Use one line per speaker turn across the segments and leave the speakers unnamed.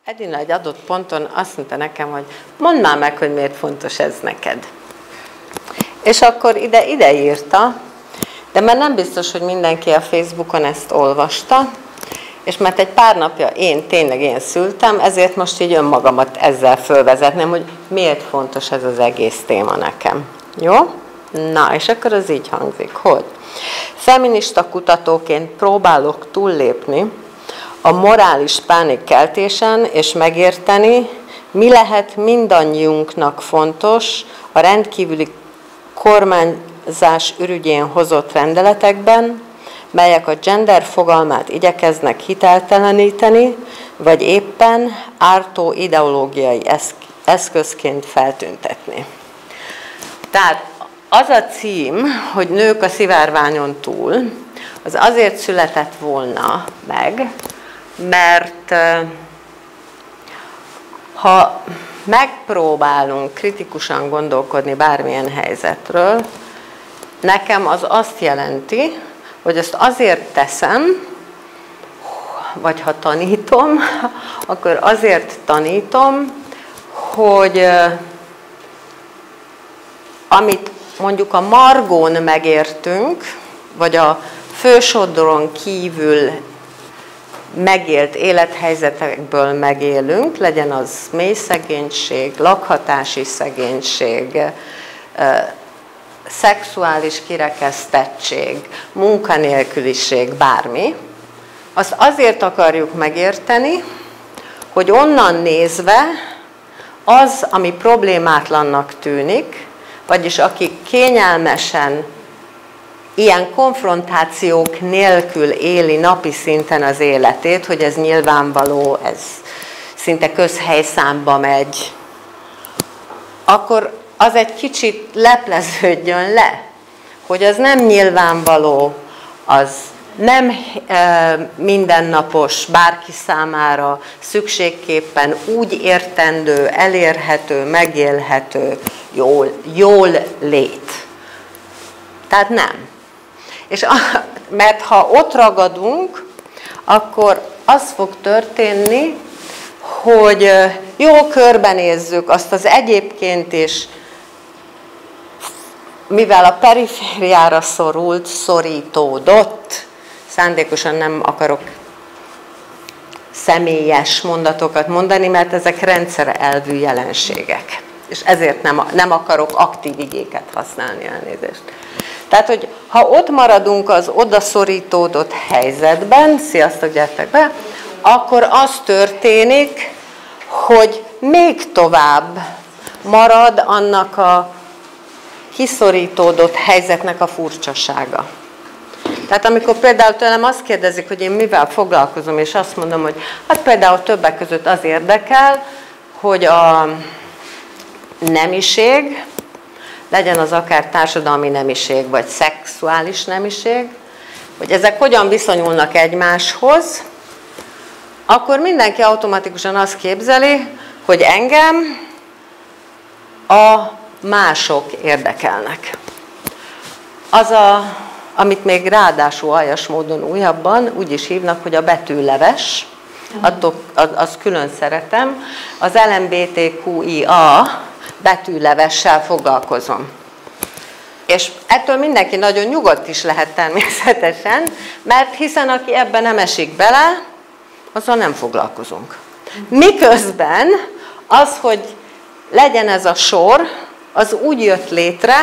Edina egy adott ponton azt mondta nekem, hogy mondd már meg, hogy miért fontos ez neked. És akkor ide írta, de már nem biztos, hogy mindenki a Facebookon ezt olvasta, és mert egy pár napja tényleg én szültem, ezért most így önmagamat ezzel fölvezetném, hogy miért fontos ez az egész téma nekem. Jó? Na, és akkor az így hangzik, hogy feminista kutatóként próbálok túllépni a morális pánikkeltésen, és megérteni, mi lehet mindannyiunknak fontos a rendkívüli kormányzás ürügyén hozott rendeletekben, melyek a gender fogalmát igyekeznek hitelteleníteni, vagy éppen ártó ideológiai eszközként feltüntetni. Tehát az a cím, hogy Nők a szivárványon túl, az azért született volna meg, mert ha megpróbálunk kritikusan gondolkodni bármilyen helyzetről, nekem az azt jelenti, hogy ezt azért teszem, vagy ha tanítom, akkor azért tanítom, hogy amit mondjuk a margón megértünk, vagy a fősodron kívül megélt élethelyzetekből megélünk, legyen az mély szegénység, lakhatási szegénység, szexuális kirekesztettség, munkanélküliség, bármi, azt azért akarjuk megérteni, hogy onnan nézve az, ami problémátlannak tűnik, vagyis aki kényelmesen ilyen konfrontációk nélkül éli napi szinten az életét, hogy ez nyilvánvaló, ez szinte közhelyszámba megy, akkor az egy kicsit lepleződjön le, hogy az nem nyilvánvaló, az nem mindennapos, bárki számára szükségképpen úgy értendő, elérhető, megélhető, jól lét. Tehát nem. És mert ha ott ragadunk, akkor az fog történni, hogy jól körbenézzük azt az egyébként is, mivel a perifériára szorítódott, szándékosan nem akarok személyes mondatokat mondani, mert ezek rendszerelvű jelenségek. És ezért nem akarok aktív igéket használni, elnézést. Tehát, hogy ha ott maradunk az odaszorítódott helyzetben, sziasztok, gyertek be, akkor az történik, hogy még tovább marad annak a kiszorítódott helyzetnek a furcsasága. Tehát amikor például tőlem azt kérdezik, hogy én mivel foglalkozom, és azt mondom, hogy hát például többek között az érdekel, hogy a nemiség, legyen az akár társadalmi nemiség, vagy szexuális nemiség, hogy ezek hogyan viszonyulnak egymáshoz, akkor mindenki automatikusan azt képzeli, hogy engem a mások érdekelnek. Amit még ráadásul aljas módon újabban úgy is hívnak, hogy a betűleves, azt külön szeretem, az LMBTQIA betűlevessel foglalkozom. És ettől mindenki nagyon nyugodt is lehet természetesen, mert hiszen aki ebben nem esik bele, azzal nem foglalkozunk. Miközben az, hogy legyen ez a sor, az úgy jött létre,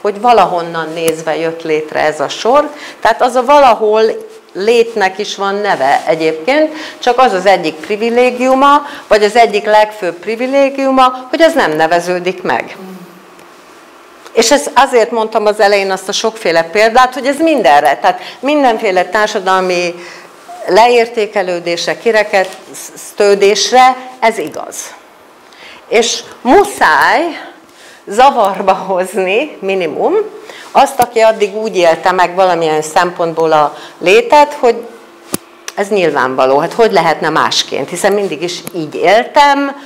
hogy valahonnan nézve jött létre ez a sor, tehát az a valahol létnek is van neve egyébként, csak az az egyik privilégiuma, vagy az egyik legfőbb privilégiuma, hogy az nem neveződik meg. És ezt azért mondtam az elején azt a sokféle példát, hogy ez mindenre, tehát mindenféle társadalmi leértékelődésre, kirekesztődésre ez igaz. És muszáj zavarba hozni minimum azt, aki addig úgy élte meg valamilyen szempontból a létet, hogy ez nyilvánvaló, hát hogy lehetne másként, hiszen mindig is így éltem,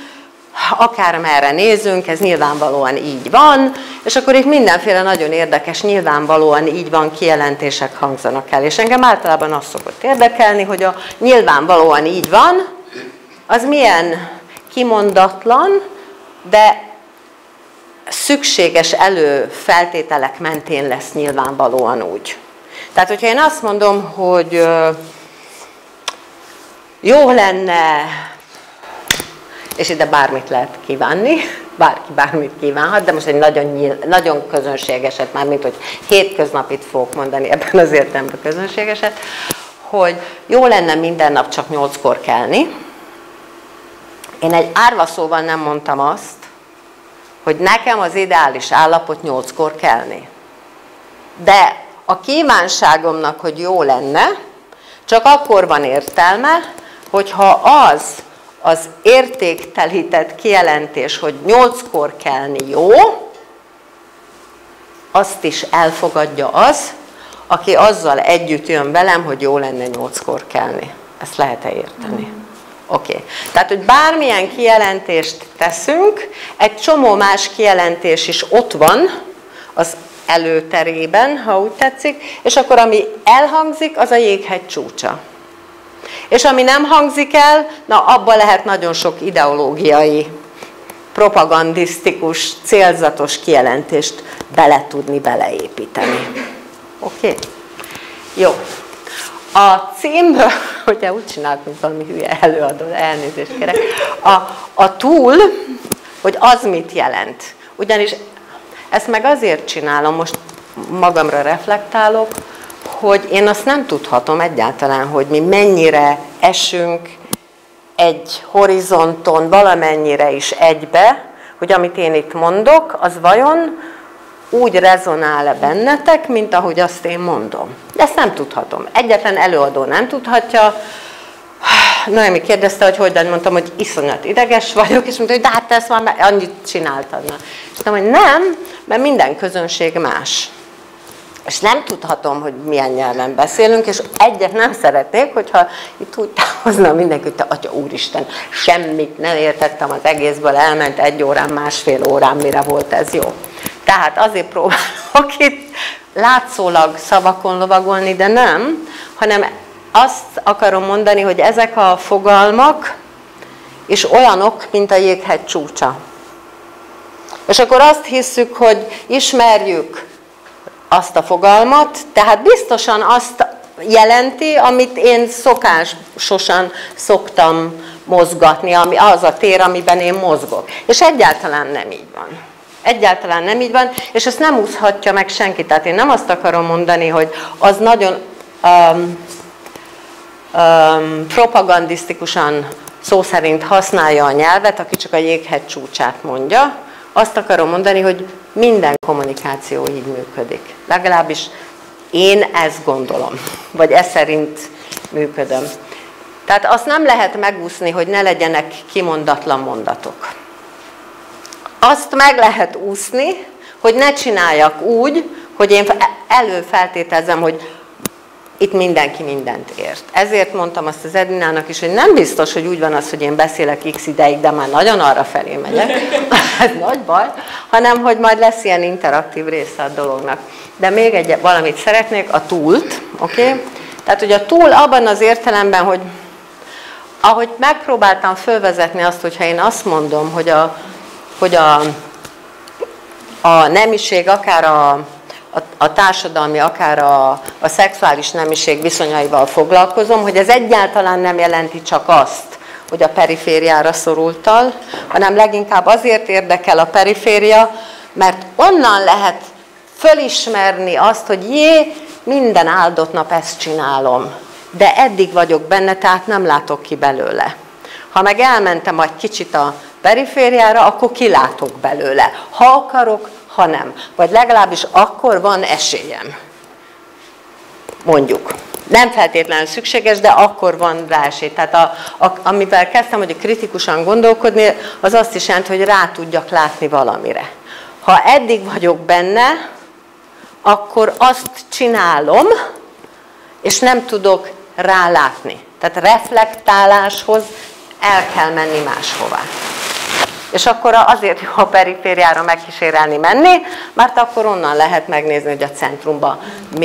akármerre nézünk, ez nyilvánvalóan így van, és akkor itt mindenféle nagyon érdekes, nyilvánvalóan így van kijelentések hangzanak el. És engem általában azt szokott érdekelni, hogy a nyilvánvalóan így van, az milyen kimondatlan, de szükséges előfeltételek mentén lesz nyilvánvalóan úgy. Tehát, hogyha én azt mondom, hogy jó lenne, és ide bármit lehet kívánni, bárki bármit kívánhat, de most egy nagyon közönségeset, mármint, hogy hétköznapit fogok mondani, ebben az értelemben közönségeset, hogy jó lenne minden nap csak 8-kor kelni. Én egy árva szóval nem mondtam azt, hogy nekem az ideális állapot 8-kor kelni. De a kívánságomnak, hogy jó lenne, csak akkor van értelme, hogyha az értéktelített kijelentés, hogy 8-kor kelni jó, azt is elfogadja az, aki azzal együtt jön velem, hogy jó lenne 8-kor kelni. Ezt lehet-e érteni? Oké. Tehát, hogy bármilyen kijelentést teszünk, egy csomó más kijelentés is ott van az előterében, ha úgy tetszik, és akkor ami elhangzik, az a jéghegy csúcsa. És ami nem hangzik el, na abban lehet nagyon sok ideológiai, propagandisztikus, célzatos kijelentést beleépíteni. Oké? Jó. A címből, hogyha úgy csináltunk valami hülye előadó, elnézést kérek, a túl, hogy az mit jelent. Ugyanis ezt meg azért csinálom, most magamra reflektálok, hogy én azt nem tudhatom egyáltalán, hogy mi mennyire esünk egy horizonton valamennyire is egybe, hogy amit én itt mondok, az vajon úgy rezonál-e bennetek, mint ahogy azt én mondom. De ezt nem tudhatom. Egyetlen előadó nem tudhatja. Noémi kérdezte, hogy mondtam, hogy iszonyat ideges vagyok, és mondta, hogy de hát te ezt már annyit csináltad. És mondtam, hogy nem, mert minden közönség más. És nem tudhatom, hogy milyen nyelven beszélünk, és egyet nem szeretnék, hogyha itt úgy távozna mindenki, hogy te Atya Úristen, semmit nem értettem az egészből, elment 1 órán, másfél órán, mire volt ez jó. Tehát azért próbálok itt látszólag szavakon lovagolni, de nem, hanem azt akarom mondani, hogy ezek a fogalmak is olyanok, mint a jéghegy csúcsa. És akkor azt hiszük, hogy ismerjük azt a fogalmat, tehát biztosan azt jelenti, amit én szokásosan szoktam mozgatni, ami az a tér, amiben én mozgok. És egyáltalán nem így van. Egyáltalán nem így van, és ezt nem úszhatja meg senki. Tehát én nem azt akarom mondani, hogy az nagyon propagandisztikusan szó szerint használja a nyelvet, aki csak a jéghegy csúcsát mondja. Azt akarom mondani, hogy minden kommunikáció így működik. Legalábbis én ezt gondolom, vagy ez szerint működöm. Tehát azt nem lehet megúszni, hogy ne legyenek kimondatlan mondatok. Azt meg lehet úszni, hogy ne csináljak úgy, hogy én előfeltételezem, hogy itt mindenki mindent ért. Ezért mondtam azt az Eddinának is, hogy nem biztos, hogy úgy van az, hogy én beszélek x ideig, de már nagyon arra felé megyek, ez nagy baj, hanem hogy majd lesz ilyen interaktív része a dolognak. De még valamit szeretnék, a túlt, oké? Tehát, hogy a túl abban az értelemben, hogy ahogy megpróbáltam fölvezetni azt, hogyha én azt mondom, hogy a nemiség akár a társadalmi, akár a szexuális nemiség viszonyaival foglalkozom, hogy ez egyáltalán nem jelenti csak azt, hogy a perifériára szorultal, hanem leginkább azért érdekel a periféria, mert onnan lehet fölismerni azt, hogy minden áldott nap ezt csinálom, de eddig vagyok benne, tehát nem látok ki belőle. Ha meg elmentem egy kicsit a perifériára, akkor kilátok belőle. Ha akarok, ha nem. Vagy legalábbis akkor van esélyem. Mondjuk. Nem feltétlenül szükséges, de akkor van rá esély. Tehát amivel kezdtem, hogy kritikusan gondolkodni, az azt is jelenti, hogy rá tudjak látni valamire. Ha eddig vagyok benne, akkor azt csinálom, és nem tudok rálátni. Tehát reflektáláshoz el kell menni máshová. És akkor azért jó a perifériára megkísérelni menni, mert akkor onnan lehet megnézni, hogy a centrumban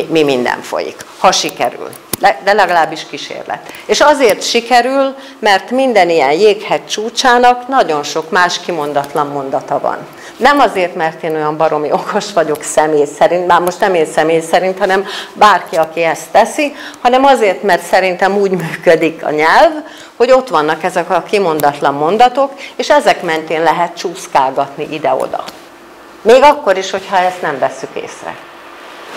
mi minden folyik, ha sikerül. De legalábbis kísérlet. És azért sikerül, mert minden ilyen jéghegy csúcsának nagyon sok más kimondatlan mondata van. Nem azért, mert én olyan baromi okos vagyok személy szerint, már most nem én személy szerint, hanem bárki, aki ezt teszi, hanem azért, mert szerintem úgy működik a nyelv, hogy ott vannak ezek a kimondatlan mondatok, és ezek mentén lehet csúszkálgatni ide-oda. Még akkor is, hogyha ezt nem vesszük észre.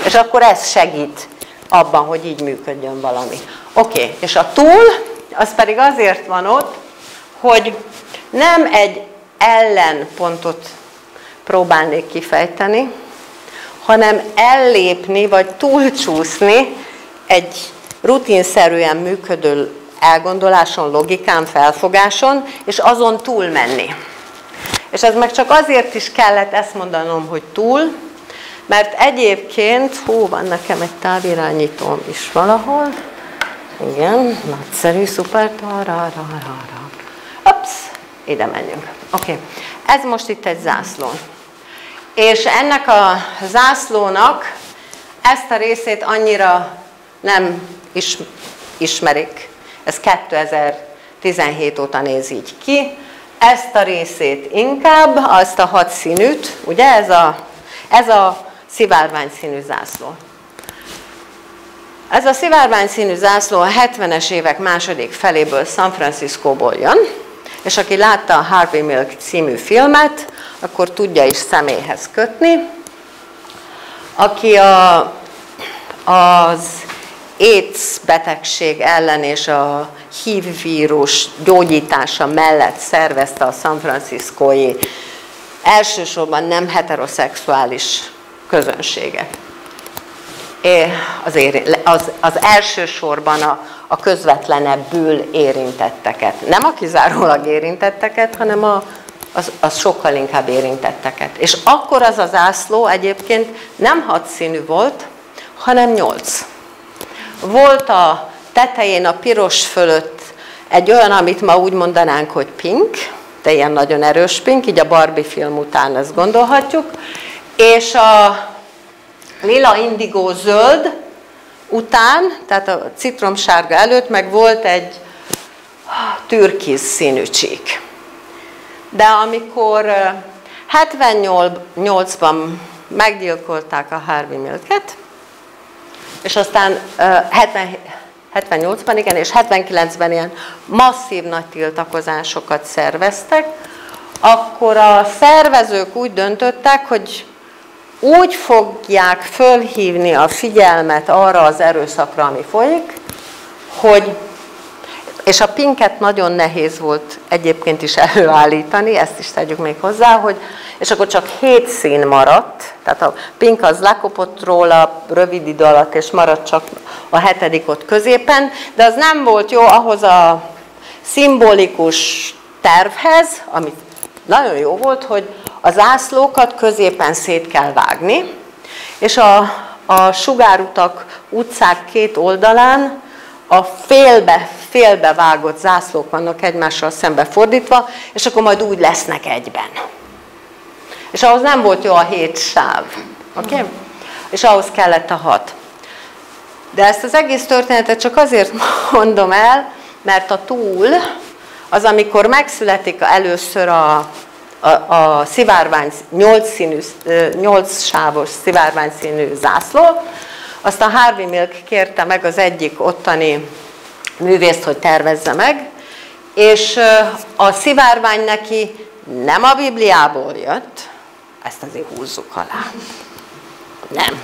És akkor ez segít abban, hogy így működjön valami. Oké, és a túl, az pedig azért van ott, hogy nem egy ellenpontot próbálnék kifejteni, hanem ellépni, vagy túlcsúszni egy rutinszerűen működő elgondoláson, logikán, felfogáson, és azon túlmenni. És ez meg csak azért is kellett ezt mondanom, hogy túl, mert egyébként, van nekem egy távirányítóm is valahol. Igen, nagyszerű, szuper. Ide menjünk. Oké. Ez most itt egy zászló. És ennek a zászlónak ezt a részét annyira nem ismerik. Ez 2017 óta néz így ki. Ezt a részét inkább, azt a 6 színűt, ugye ez a szivárványszínű zászló. Ez a szivárványszínű zászló a 70-es évek második feléből San Franciscóból jön, és aki látta a Harvey Milk című filmet, akkor tudja is személyhez kötni. Aki az AIDS betegség ellen és a HIV vírus gyógyítása mellett szervezte a San Franciscói elsősorban nem heteroszexuális közönséget. Az elsősorban a közvetlenebbül érintetteket. Nem a kizárólag érintetteket, hanem az sokkal inkább érintetteket. És akkor az a zászló egyébként nem 6 színű volt, hanem 8. Volt a tetején a piros fölött egy olyan, amit ma úgy mondanánk, hogy pink, de ilyen nagyon erős pink, így a Barbie film után ezt gondolhatjuk, és a lila, indigó, zöld után, tehát a citromsárga előtt meg volt egy türkiz színű csík. De amikor 78-ban meggyilkolták a Harvey Milket, és aztán 78-ban, igen, és 79-ben ilyen masszív nagy tiltakozásokat szerveztek, akkor a szervezők úgy döntöttek, hogy úgy fogják fölhívni a figyelmet arra az erőszakra, ami folyik, hogy, és a pinket nagyon nehéz volt egyébként is előállítani, ezt is tegyük még hozzá, hogy, és akkor csak 7 szín maradt, tehát a pink az lekopott róla rövid idő alatt, és maradt csak a 7. ott középen, de az nem volt jó ahhoz a szimbolikus tervhez, amit nagyon jó volt, hogy a zászlókat középen szét kell vágni, és a sugárutak utcák 2 oldalán a félbe vágott zászlók vannak egymással szembe fordítva, és akkor majd úgy lesznek egyben. És ahhoz nem volt jó a 7 sáv. Okay? És ahhoz kellett a 6. De ezt az egész történetet csak azért mondom el, mert a túl, az amikor megszületik először a szivárvány, 8 sávos szivárványszínű zászló, azt a Harvey Milk kérte meg az egyik ottani művészt, hogy tervezze meg, és a szivárvány neki nem a Bibliából jött, ezt azért húzzuk alá, nem,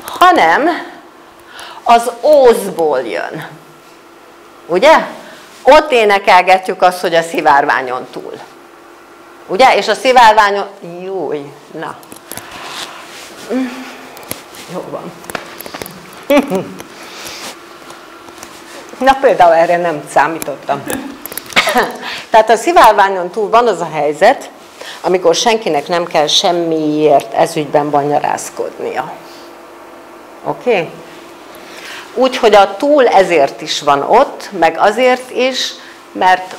hanem az Ózból jön. Ugye? Ott énekelgetjük azt, hogy a szivárványon túl. Ugye? És a szivárványon... Júj, na. Jó van. Na például erre nem számítottam. Tehát a szivárványon túl van az a helyzet, amikor senkinek nem kell semmiért ezügyben banyarászkodnia. Oké? Úgyhogy a túl ezért is van ott, meg azért is, mert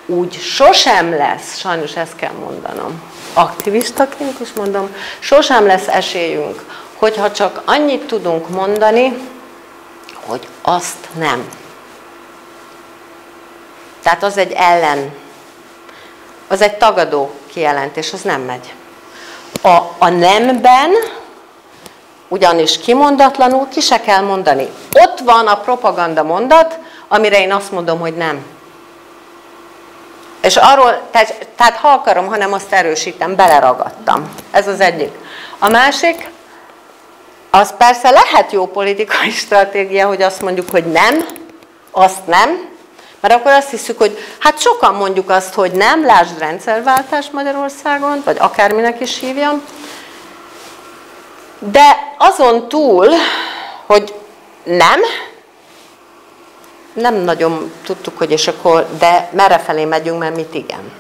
úgy sosem lesz, sajnos ezt kell mondanom, aktivistaként is mondom, sosem lesz esélyünk, hogyha csak annyit tudunk mondani, hogy azt nem. Tehát az egy az egy tagadó kijelentés, az nem megy. A nemben ugyanis kimondatlanul ki se kell mondani. Ott van a propaganda mondat, amire én azt mondom, hogy nem. És arról, tehát ha akarom, hanem azt erősítem, beleragadtam. Ez az egyik. A másik, az persze lehet jó politikai stratégia, hogy azt mondjuk, hogy nem, azt nem, mert akkor azt hiszük, hogy hát sokan mondjuk azt, hogy nem, lásd rendszerváltás Magyarországon, vagy akárminek is hívjam, de azon túl, hogy nem nagyon tudtuk, hogy és akkor, de merre felé megyünk, mert mit igen.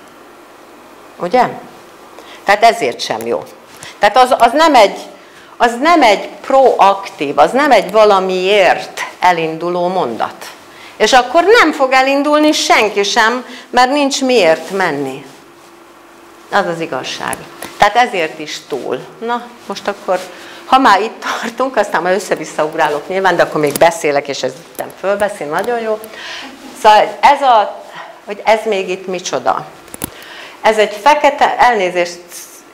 Ugye? Tehát ezért sem jó. Tehát az nem egy proaktív, az nem egy valamiért elinduló mondat. És akkor nem fog elindulni senki sem, mert nincs miért menni. Az az igazság. Tehát ezért is túl. Na, most akkor, ha már itt tartunk, aztán már össze-visszaugrálok nyilván, de akkor még beszélek, és ez nem fölbeszél, nagyon jó. Szóval hogy ez még itt micsoda? Ez egy fekete, elnézést,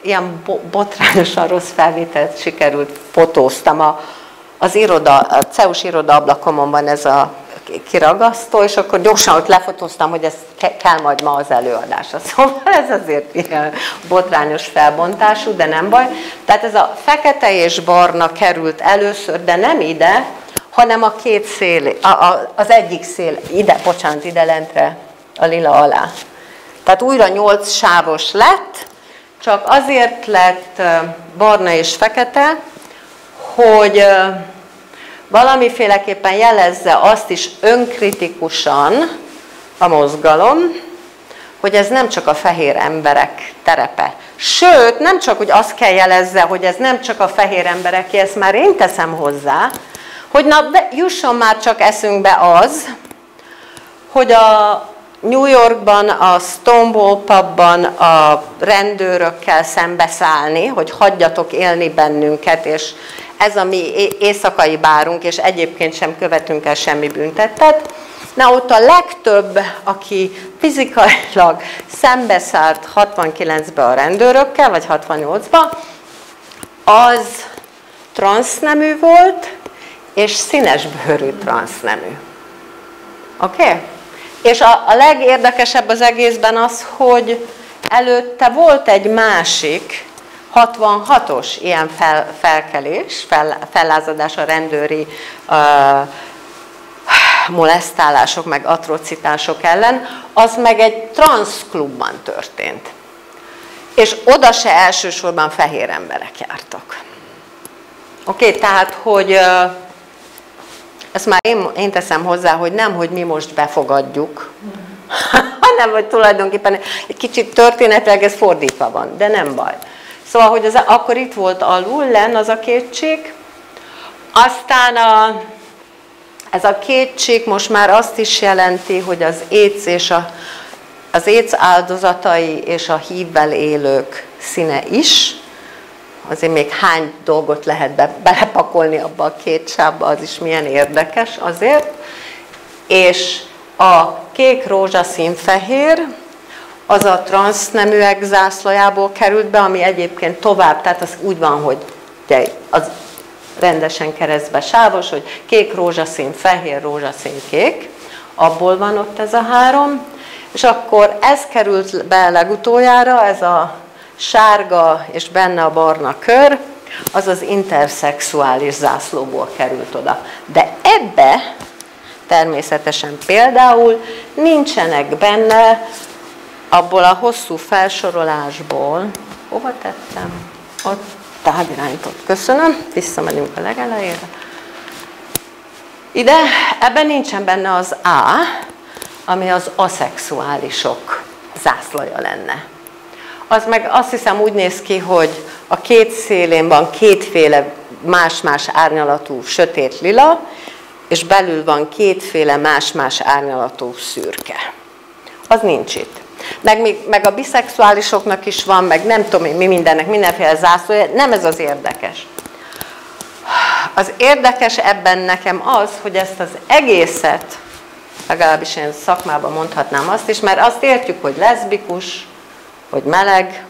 ilyen botrányosan rossz felvételt sikerült, fotóztam. Az iroda, a CEUS iroda ablakomon van ez a kiragasztó, és akkor gyorsan ott lefotóztam, hogy ez kell majd ma az előadásra. Szóval ez azért ilyen botrányos felbontású, de nem baj. Tehát ez a fekete és barna került először, de nem ide, hanem a két szél, az egyik szél, ide lentre, a lila alá. Tehát újra 8 sávos lett, csak azért lett barna és fekete, hogy valamiféleképpen jelezze azt is önkritikusan a mozgalom, hogy ez nem csak a fehér emberek terepe. Sőt, nem csak, hogy azt kell jelezze, hogy ez nem csak a fehér embereké, ezt már én teszem hozzá, hogy na, jusson már csak eszünkbe az, hogy a New Yorkban, a Stonewall pubban a rendőrökkel szembeszállni, hogy hagyjatok élni bennünket, és ez a mi éjszakai bárunk, és egyébként sem követünk el semmi büntettet. Na, ott a legtöbb, aki fizikailag szembeszállt 69-ben a rendőrökkel, vagy 68-ban, az transznemű volt, és színesbőrű transznemű. Oké? Okay? És a legérdekesebb az egészben az, hogy előtte volt egy másik, 66-os ilyen felkelés, fellázadás a rendőri molesztálások, meg atrocitások ellen, az meg egy transzklubban történt. És oda se elsősorban fehér emberek jártak. Oké, tehát, hogy ezt már én teszem hozzá, hogy nem, hogy mi most befogadjuk, hanem, hogy tulajdonképpen egy kicsit történetileg ez fordítva van, de nem baj. Szóval, hogy akkor itt volt alul, lenn az a két csík, aztán ez a két csík most már azt is jelenti, hogy az AIDS áldozatai és a HIV-vel élők színe is. Azért még hány dolgot lehet belepakolni abba a két sávba, az is milyen érdekes azért. És a kék, rózsaszín, fehér, az a transzneműek zászlajából került be, ami egyébként tovább, tehát az úgy van, hogy az rendesen keresztbe sávos, hogy kék, rózsaszín, fehér, rózsaszín, kék, abból van ott ez a három, és akkor ez került be legutoljára, ez a sárga és benne a barna kör, az az interszexuális zászlóból került oda. De ebbe természetesen például nincsenek benne abból a hosszú felsorolásból, hova tettem? Ott távirányított. Köszönöm, visszamegyünk a legelejére. Ide, ebben nincsen benne az A, ami az aszexuálisok zászlaja lenne. Az meg azt hiszem úgy néz ki, hogy a két szélén van kétféle más-más árnyalatú sötét lila, és belül van kétféle más-más árnyalatú szürke. Az nincs itt. Meg a biszexuálisoknak is van, meg nem tudom én, mi mindennek, mindenféle zászlója, nem ez az érdekes. az érdekes ebben nekem az, hogy ezt az egészet, legalábbis én szakmában mondhatnám azt is, mert azt értjük, hogy leszbikus, hogy meleg,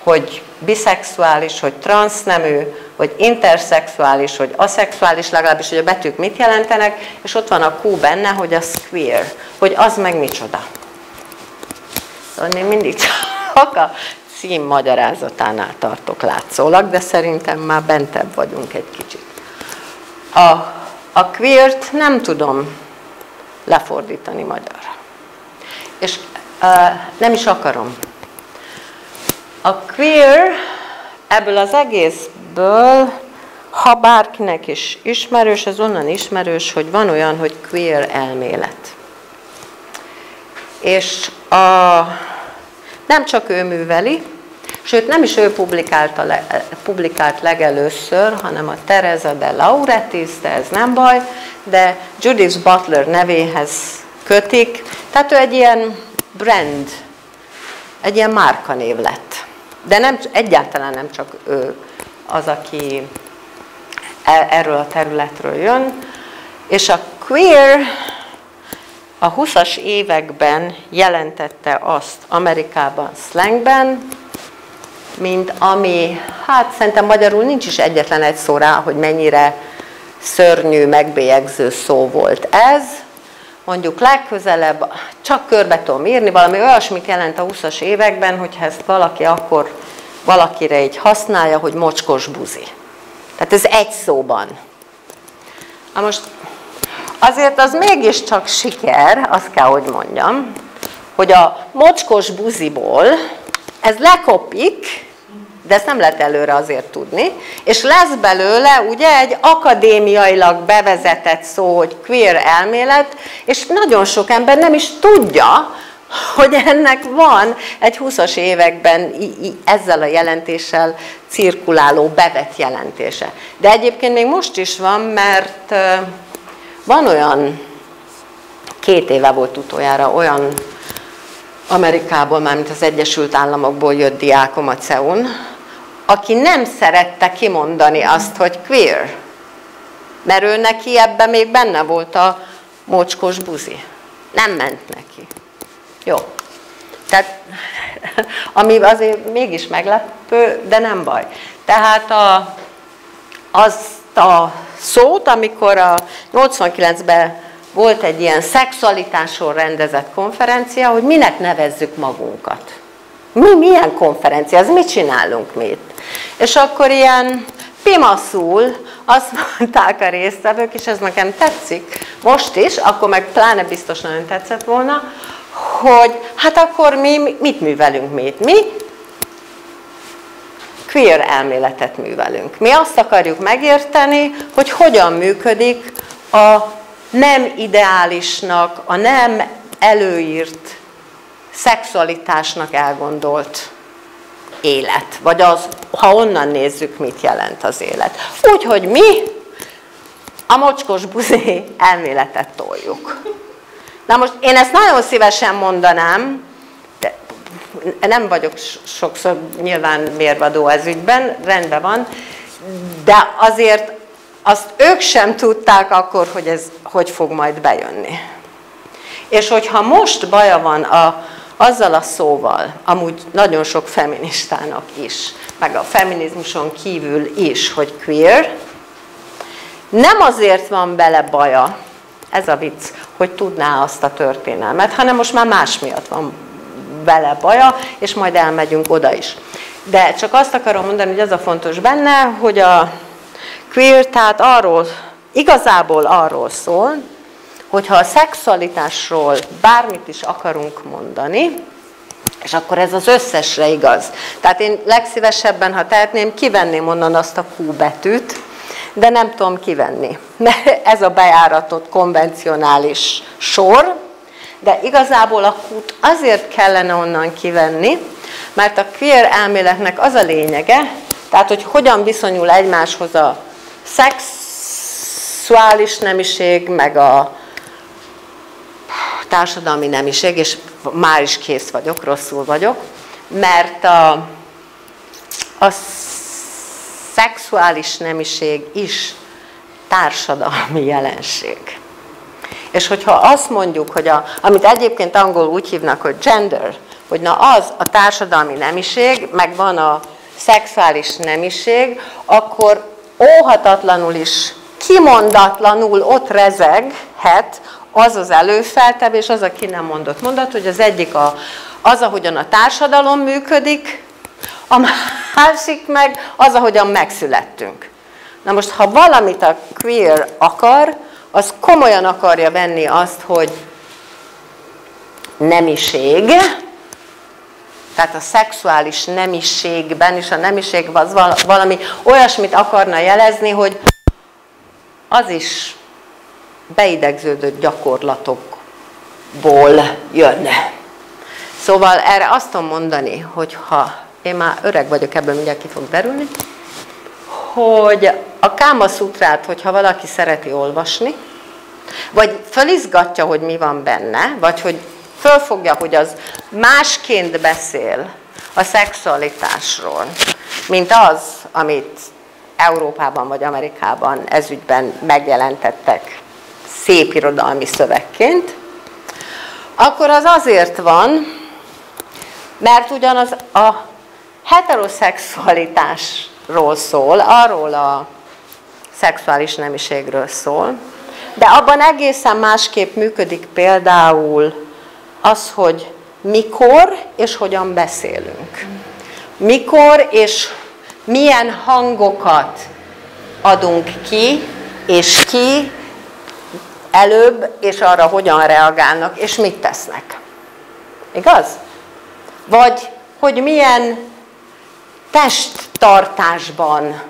hogy biszexuális, hogy transznemű, hogy interszexuális, hogy aszexuális, legalábbis, hogy a betűk mit jelentenek, és ott van a Q benne, hogy az queer, hogy az meg micsoda. Szóval én mindig csak a cím magyarázatánál tartok látszólag, de szerintem már bentebb vagyunk egy kicsit. A queert nem tudom lefordítani magyarra. És nem is akarom. A queer ebből az egészből, ha bárkinek is ismerős, az onnan ismerős, hogy van olyan, hogy queer elmélet. És nem csak ő műveli, sőt nem is ő publikált legelőször, hanem a Teresa de Lauretis, de ez nem baj, de Judith Butler nevéhez kötik, tehát ő egy ilyen brand, egy ilyen márkanév lett. De nem, egyáltalán nem csak ő az, aki erről a területről jön. És a queer a 20-as években jelentette azt Amerikában slangben, mint ami, hát szerintem magyarul nincs is egyetlen egy szó rá, hogy mennyire szörnyű, megbélyegző szó volt ez. Mondjuk legközelebb csak körbe tudom írni, valami olyasmit jelent a 20-as években, hogyha ezt valaki akkor valakire így használja, hogy mocskos buzi. Tehát ez egy szóban. Na most azért az mégiscsak siker, azt kell, hogy mondjam, hogy a mocskos buziból ez lekopik, de ezt nem lehet előre azért tudni, és lesz belőle ugye egy akadémiailag bevezetett szó, hogy queer elmélet, és nagyon sok ember nem is tudja, hogy ennek van egy 20-as években ezzel a jelentéssel cirkuláló bevett jelentése. De egyébként még most is van, mert van olyan, 2 éve volt utoljára olyan Amerikából, mármint az Egyesült Államokból jött diákom a CEU-n, aki nem szerette kimondani azt, hogy queer. Mert ő neki ebben még benne volt a mocskos buzi. Nem ment neki. Jó. Tehát, ami azért mégis meglepő, de nem baj. Tehát azt a szót, amikor a 89-ben volt egy ilyen szexualitásról rendezett konferencia, hogy minek nevezzük magunkat. Milyen konferencia, ez mit csinálunk mi itt? És akkor ilyen pimaszul azt mondták a résztvevők, és ez nekem tetszik, most is, akkor meg pláne biztos nagyon tetszett volna, hogy hát akkor mi mit művelünk mi itt? Mi queer elméletet művelünk. Mi azt akarjuk megérteni, hogy hogyan működik a nem ideálisnak, a nem előírt szexualitásnak elgondolt élet. Vagy az, ha onnan nézzük, mit jelent az élet. Úgyhogy mi a mocskos buzi elméletet toljuk. Na most én ezt nagyon szívesen mondanám, de nem vagyok sokszor nyilván mérvadó ez ügyben, rendben van, de azért azt ők sem tudták akkor, hogy ez hogy fog majd bejönni. És hogyha most baja van azzal a szóval, amúgy nagyon sok feministának is, meg a feminizmuson kívül is, hogy queer, nem azért van bele baja, ez a vicc, hogy tudná azt a történelmet, hanem most már más miatt van vele baja, és majd elmegyünk oda is. De csak azt akarom mondani, hogy az a fontos benne, hogy a queer, tehát igazából arról szól, hogyha a szexualitásról bármit is akarunk mondani, és akkor ez az összesre igaz. Tehát én legszívesebben, ha tehetném, kivenném onnan azt a Q betűt, de nem tudom kivenni. Mert ez a bejáratott konvencionális sor, de igazából a Q-t azért kellene onnan kivenni, mert a queer elméletnek az a lényege, tehát hogy hogyan viszonyul egymáshoz a szexuális nemiség, meg a társadalmi nemiség, és már is kész vagyok, rosszul vagyok, mert a szexuális nemiség is társadalmi jelenség. És hogyha azt mondjuk, hogy amit egyébként angolul úgy hívnak, hogy gender, hogy na az a társadalmi nemiség, meg van a szexuális nemiség, akkor óhatatlanul is, kimondatlanul ott rezeghet az az előfeltevés, az a ki nem mondott mondat, hogy az egyik az, ahogyan a társadalom működik, a másik meg az, ahogyan megszülettünk. Na most, ha valamit a queer akar, az komolyan akarja venni azt, hogy nemiség, tehát a szexuális nemiségben, és a nemiség az valami olyasmit akarna jelezni, hogy az is beidegződött gyakorlatokból jön. Szóval erre azt tudom mondani, hogy ha én már öreg vagyok, ebből mindjárt ki fog derülni, hogy a Káma Szutrát, hogyha valaki szereti olvasni, vagy fölizgatja, hogy mi van benne, vagy hogy fölfogja, hogy az másként beszél a szexualitásról, mint az, amit Európában vagy Amerikában ezügyben megjelentettek szép irodalmi szövegként, akkor az azért van, mert ugyanaz a heteroszexualitásról szól, arról a szexuális nemiségről szól, de abban egészen másképp működik például az, hogy mikor és hogyan beszélünk. Mikor és milyen hangokat adunk ki, és ki előbb, és arra hogyan reagálnak, és mit tesznek. Igaz? Vagy, hogy milyen testtartásban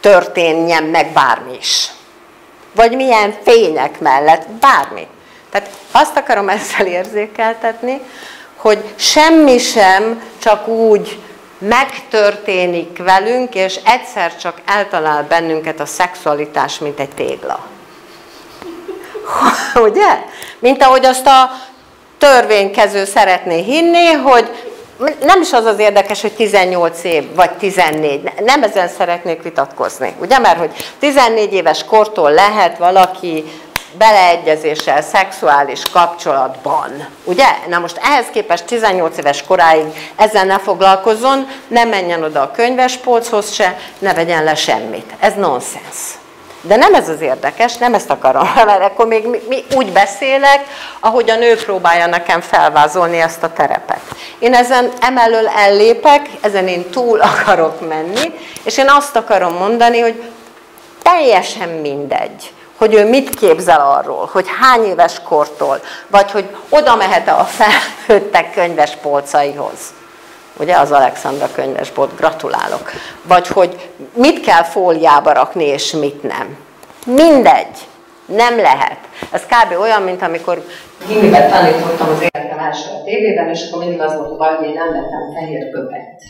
történjen meg bármi is. Vagy milyen fények mellett, bármi. Tehát azt akarom ezzel érzékeltetni, hogy semmi sem csak úgy megtörténik velünk, és egyszer csak eltalál bennünket a szexualitás, mint egy tégla. Ugye? Mint ahogy azt a törvénykező szeretné hinni, hogy nem is az az érdekes, hogy 18 év, vagy 14. Nem ezen szeretnék vitatkozni. Ugye? Mert hogy 14 éves kortól lehet valaki beleegyezéssel szexuális kapcsolatban. Ugye? Na most ehhez képest 18 éves koráig ezzel ne foglalkozzon, ne menjen oda a könyvespolchoz se, ne vegyen le semmit. Ez nonsens. De nem ez az érdekes, nem ezt akarom, mert akkor még úgy beszélek, ahogy a nő próbálja nekem felvázolni ezt a terepet. Én ezen emellől ellépek, ezen én túl akarok menni, és én azt akarom mondani, hogy teljesen mindegy, hogy ő mit képzel arról, hogy hány éves kortól, vagy hogy oda mehet-e a felnőttek könyvespolcaihoz. Ugye az Alexandra könyvesbolt, gratulálok. Vagy hogy mit kell fóliába rakni, és mit nem. Mindegy. Nem lehet. Ez kb. Olyan, mint amikor gimiben tanítottam az életem első a tévében, és akkor mindig az volt a baj, hogy én nem vettem fehér köpenyt.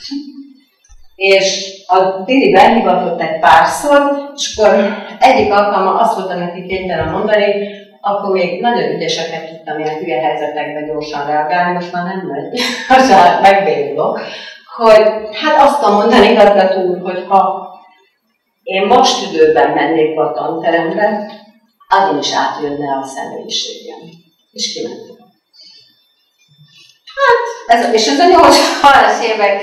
És a Dili behivatott egy párszor, és akkor egyik alkalommal azt voltam neki kénytelen mondani, akkor még nagyon ügyeseket tudtam ilyen hülye helyzetekben gyorsan reagálni, most már nem megy, most már megbénulok, hogy hát azt tudom mondani, igazgató úr, hogy ha én most időben mennék be a tanterembe, azon is átjönne a személyiségem. És kimentem. Hát, és ez a 80-as évek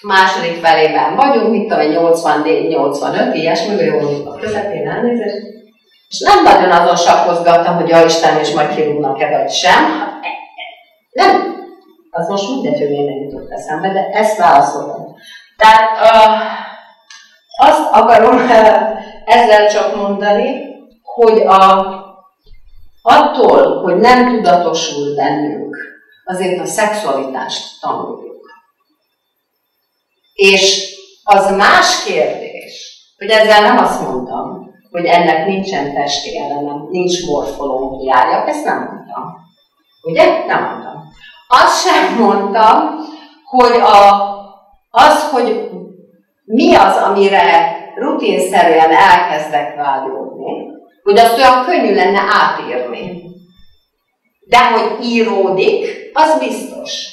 második felében vagyunk, mit tudom, 84-85, ilyesmi, jól mondjuk a közepén elnézést. És nem nagyon azon sakkozgattam, hogy ja Isten, és majd kirúgnak-e vagy sem. Nem. Az most mindegy, hogy én nem jutott eszembe, de ezt válaszolom. Tehát azt akarom ezzel csak mondani, hogy attól, hogy nem tudatosul bennünk, azért a szexualitást tanuljuk. És az más kérdés, hogy ezzel nem azt mondtam, hogy ennek nincsen testi eleme, nincs morfológiája, ezt nem mondtam. Ugye? Nem mondtam. Azt sem mondtam, hogy hogy mi az, amire rutinszerűen elkezdek vágyódni, hogy azt olyan könnyű lenne átírni. De hogy íródik, az biztos.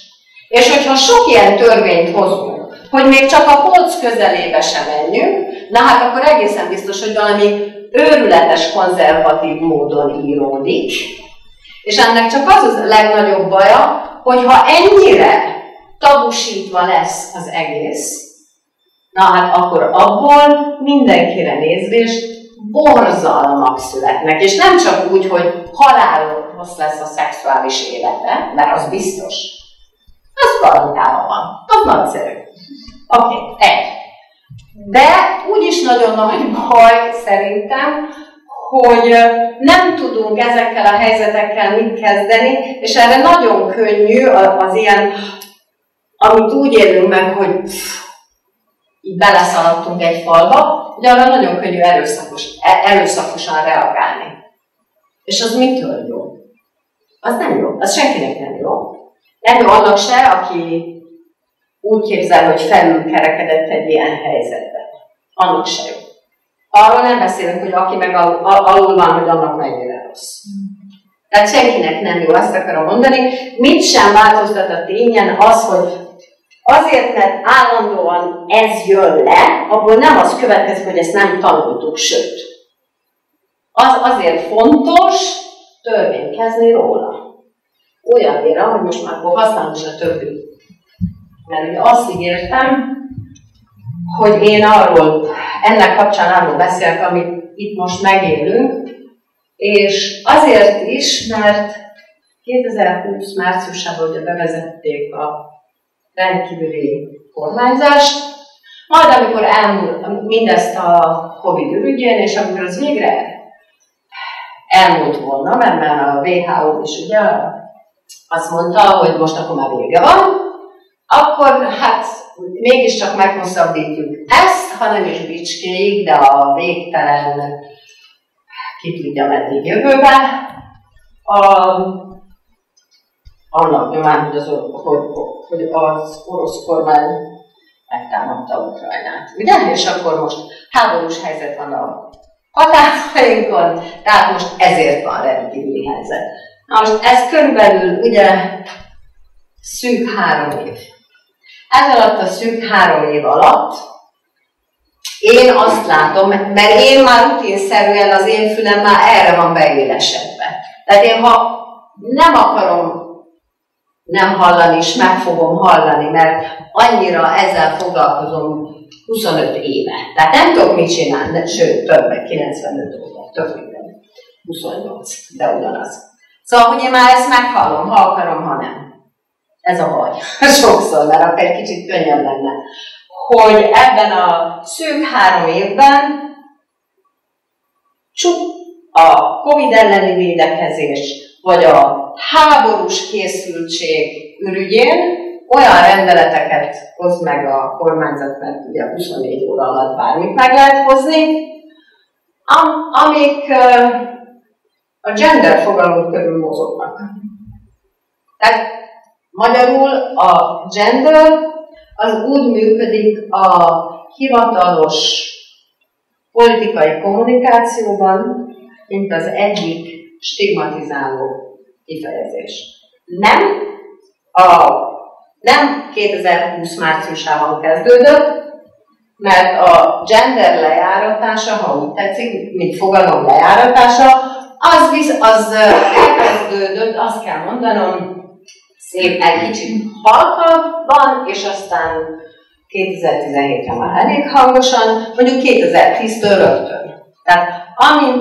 És hogyha sok ilyen törvényt hozunk, hogy még csak a polc közelébe sem menjünk, na hát akkor egészen biztos, hogy valami őrületes konzervatív módon íródik, és ennek csak az a legnagyobb baja, hogyha ennyire tabusítva lesz az egész, na hát akkor abból mindenkire nézvést borzalmak születnek, és nem csak úgy, hogy halálos lesz a szexuális élete, mert az biztos. Az garantálva van. Az nagyszerű. Oké, egy. De úgyis nagyon nagy baj szerintem, hogy nem tudunk ezekkel a helyzetekkel mit kezdeni, és erre nagyon könnyű az ilyen, amit úgy élünk meg, hogy így beleszaladtunk egy falba, hogy arra nagyon könnyű erőszakosan reagálni. És az mitől jó? Az nem jó. Az senkinek nem jó. Nem jó annak se, aki úgy képzel, hogy felülkerekedett egy ilyen helyzetben. Annak se jó. Arról nem beszélünk, hogy aki meg alul van, hogy annak mennyire rossz. Tehát senkinek nem jó, azt akarom mondani. Mit sem változtat a tényen az, hogy azért, mert állandóan ez jön le, abból nem az következik, hogy ezt nem tanultuk, sőt. Az azért fontos törvénykezni róla. Olyannyira, hogy most már akkor használom is a többi. Mert ugye azt ígértem, hogy én ennek kapcsán arról beszélek, amit itt most megélünk, és azért is, mert 2020 márciusában ugye bevezették a rendkívüli kormányzást, majd amikor elmúlt mindezt a Covid ürügyén, és amikor az végre elmúlt volna, mert már a WHO is ugye azt mondta, hogy most akkor már vége van, akkor hát mégiscsak meghosszabbítjuk ezt, ha nem is bicskéig, de a végtelen, ki tudja meddig jövőbe, annak nyomán, hogy az orosz kormány megtámadta Ukrajnát. Ugye? És akkor most háborús helyzet van a határainkon, tehát most ezért van rendkívüli helyzet. Na most ez körülbelül ugye szűk 3 év. Ez alatt a szűk 3 év alatt én azt látom, mert én már rutinszerűen az én fülem már erre van beélesedve. Tehát én ha nem akarom nem hallani, és meg fogom hallani, mert annyira ezzel foglalkozom 25 éve. Tehát nem tudok mit csinálni, sőt, többet, 95 óta, több minden, 28, de ugyanaz. Szóval, hogy én már ezt meghallom, ha akarom, ha nem. Ez a baj. Sokszor, mert akkor egy kicsit könnyebb lenne. Hogy ebben a szűk 3 évben csak a Covid elleni védekezés, vagy a háborús készültség ürügyén olyan rendeleteket hoz meg a kormányzat, mert ugye 24 óra alatt bármit meg lehet hozni, amik a gender fogalom körül mozognak. Tehát magyarul a gender az úgy működik a hivatalos politikai kommunikációban, mint az egyik stigmatizáló kifejezés. Nem 2020 márciusában kezdődött, mert a gender lejáratása, ha úgy tetszik, mint fogalom lejáratása, az elkezdődött, azt kell mondanom, szép egy kicsit halkabban, és aztán 2017-ben már elég hangosan, mondjuk 2010-től rögtön. Tehát amint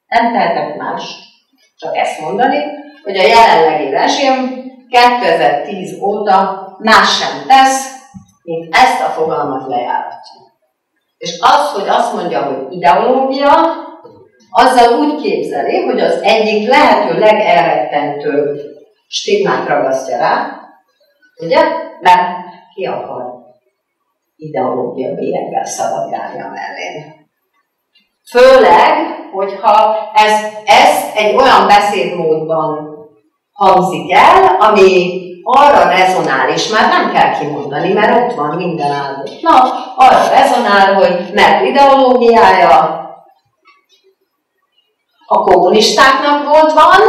nem tehetek más, csak ezt mondani, hogy a jelenlegi rezsim 2010 óta más sem tesz, mint ezt a fogalmat lejáratja. És az, hogy azt mondja, hogy ideológia, azzal úgy képzeli, hogy az egyik lehető legelrettentőbb stigmát ragasztja rá, ugye? Mert ki akar ideológia bélyeggel szaladgálni a mellén. Főleg, hogyha ez egy olyan beszédmódban hangzik el, ami arra rezonál, és már nem kell kimondani, mert ott van minden áldott nap, arra rezonál, hogy mert ideológiája a kommunistáknak van,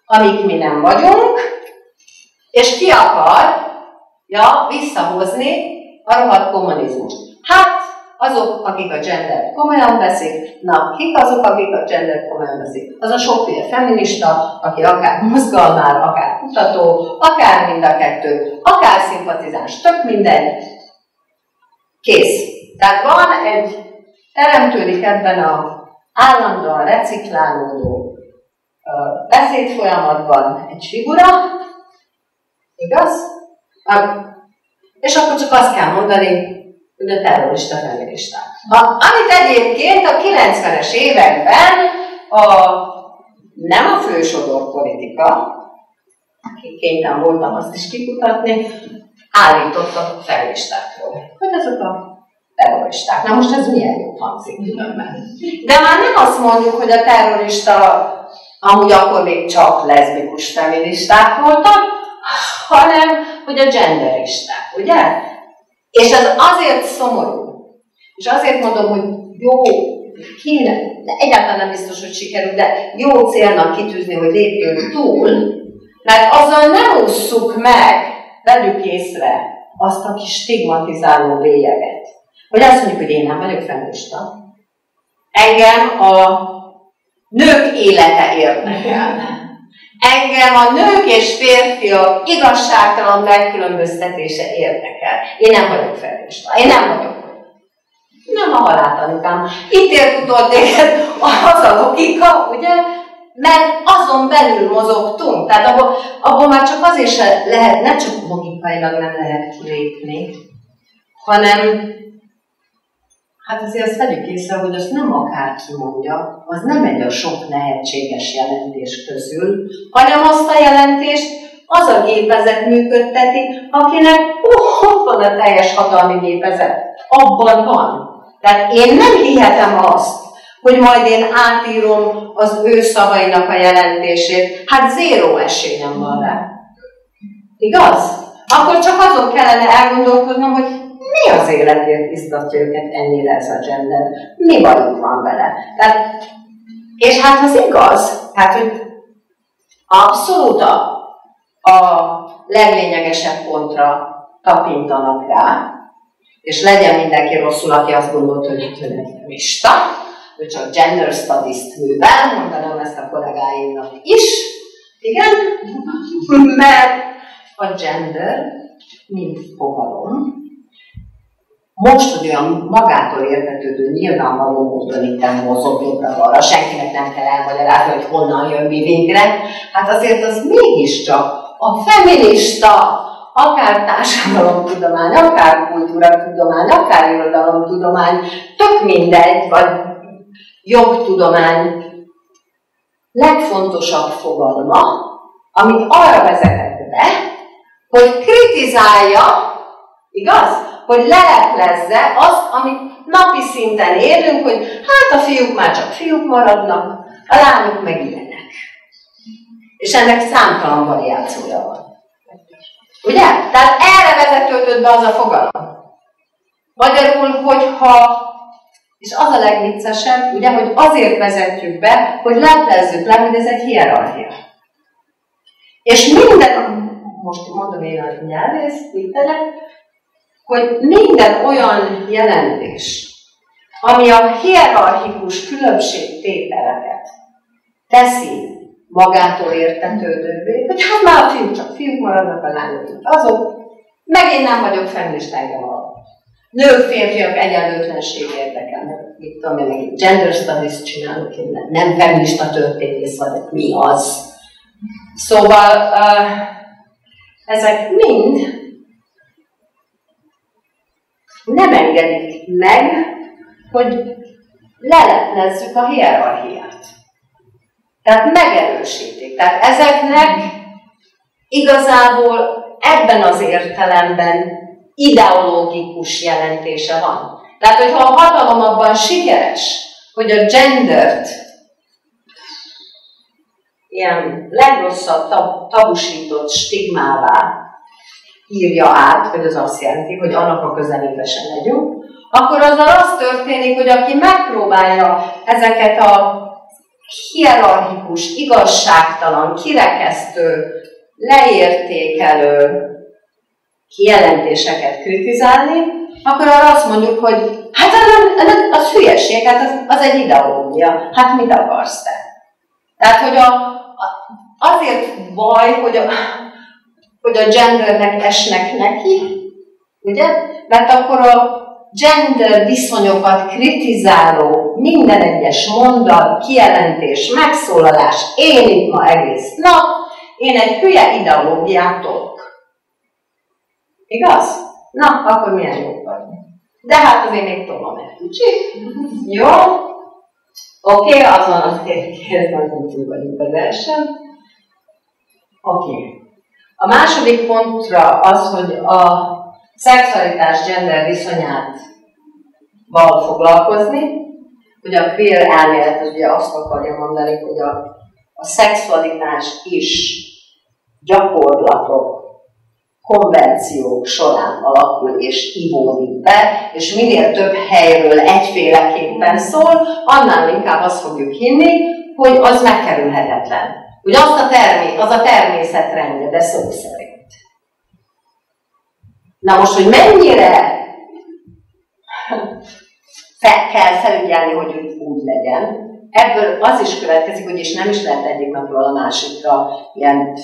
amik mi nem vagyunk, és ki akar Ja, visszahozni a rohadt kommunizmust. Hát, azok, akik a gendert komolyan veszik, na, kik azok, akik a gendert komolyan veszik? Az a sokféle feminista, aki akár mozgalmár, akár kutató, akár mind a kettő, akár szimpatizáns, tök mindegy. Kész. Tehát van egy, teremtődik ebben az állandóan reciklálódó beszédfolyamatban egy figura, igaz? És akkor csak azt kell mondani, hogy a terrorista feministák. Amit egyébként a 90-es években nem a fősodor politika, akik kénytelen voltam azt is kikutatni, állítottak feministákról. Hogy azok a terroristák. Na most ez milyen jó hangzik különben. De már nem azt mondjuk, hogy a terrorista amúgy akkor még csak leszbikus feministák voltak, hanem hogy a genderisták, ugye? És ez azért szomorú. És azért mondom, hogy jó, kéne, de egyáltalán nem biztos, hogy sikerül, de jó célnak kitűzni, hogy lépjünk túl, mert azzal nem ússzuk meg, vegyük észre azt a kis stigmatizáló bélyeget. Hogy azt mondjuk, hogy én nem vagyok feminista. Engem a nők élete érdekel. Engem a nők és férfiak igazságtalan megkülönböztetése érdekel. Én nem vagyok feminista. Én nem vagyok. Nem a haláltanukám. Itt ért utol téged az a logika, ugye? Mert azon belül mozogtunk. Tehát abból már csak azért se lehet, nem csak logikailag nem lehet kilépni, hanem hát azért azt vegyük észre, hogy azt nem akárki mondja, az nem egy a sok lehetséges jelentés közül, hanem azt a jelentést az a gépezet működteti, akinek ott van a teljes hatalmi gépezet. Abban van. Tehát én nem hihetem azt, hogy majd én átírom az ő szavainak a jelentését. Hát zéró esélyem van rá. Igaz? Akkor csak azon kellene elgondolkodnom, hogy mi az életért izgatja őket ennyire ez a gender? Mi bajuk van vele? Tehát, és hát az igaz, hát, hogy abszolút a leglényegesebb pontra tapintanak rá, és legyen mindenki rosszul, aki azt gondolta, hogy ő nem feminista, ő csak gender studies-t művel, mondanám ezt a kollégáimnak is, igen, mert a gender, mint fogalom, most, hogy olyan magától értetődő, nyilvánvaló módon itt mozog jobbra-balra, senkinek nem kell elmagyarázni, hogy honnan jön mi végre, hát azért az mégiscsak a feminista, akár társadalomtudomány, akár kultúratudomány, akár irodalomtudomány, tök mindegy, vagy jogtudomány legfontosabb fogalma, amit arra vezetett be, hogy kritizálja, igaz? Hogy leleplezze azt, amit napi szinten érünk, hogy hát a fiúk már csak fiúk maradnak, a lányok meg ilyenek. És ennek számtalan variációja van. Ugye? Tehát erre vezetődött be az a fogalom. Magyarul, hogyha, és az a legviccesebb, ugye, hogy azért vezetjük be, hogy leplezzük le, hogy ez egy hierarchia. És minden, most mondom én a nyelvész, hogy minden olyan jelentés, ami a hierarchikus különbségtételeket teszi magától értetődővé, hogy hát már a fiúk csak fiúk maradnak, a lányok azok, meg én nem vagyok feminista, engem a nők, férfiak egyenlőtlenség érdekel, mit tudom én, meg gender studies csinálok, én nem feminista történész vagyok, mi az. Szóval ezek mind nem engedik meg, hogy leleplezzük a hierarchiát. Tehát megerősítik. Tehát ezeknek igazából ebben az értelemben ideológikus jelentése van. Tehát, hogyha a hatalom abban sikeres, hogy a gendert ilyen legrosszabb tabusított stigmává írja át, hogy az azt jelenti, hogy annak a közelében legyünk, akkor azzal az történik, hogy aki megpróbálja ezeket a hierarchikus, igazságtalan, kirekesztő, leértékelő kijelentéseket kritizálni, akkor arra azt mondjuk, hogy hát az hülyeség, hát az egy ideológia. Hát mit akarsz te? Tehát, hogy azért baj, hogy a gendernek esnek neki, ugye? Mert akkor a gender viszonyokat kritizáló minden egyes mondat, kijelentés, megszólalás, én itt ma egész nap, én egy hülye ideológiát tolok. Igaz? Na, akkor milyen jók vagyunk. De hát azért még tolom egy kicsit. Jó? Oké, azon azért nagyon túl vagyunk az első. Oké. A második pontra az, hogy a szexualitás gender viszonyát val foglalkozni, hogy a queer elmélet az ugye azt akarja mondani, hogy a szexualitás is gyakorlatok, konvenciók során alakul és ivódik be, és minél több helyről egyféleképpen szól, annál inkább azt fogjuk hinni, hogy az megkerülhetetlen. Hogy az a természet rendje, de szó szerint. Na most, hogy mennyire kell felügyelni, hogy úgy legyen, ebből az is következik, hogy és nem is lehet egyik napról a másikra ilyen.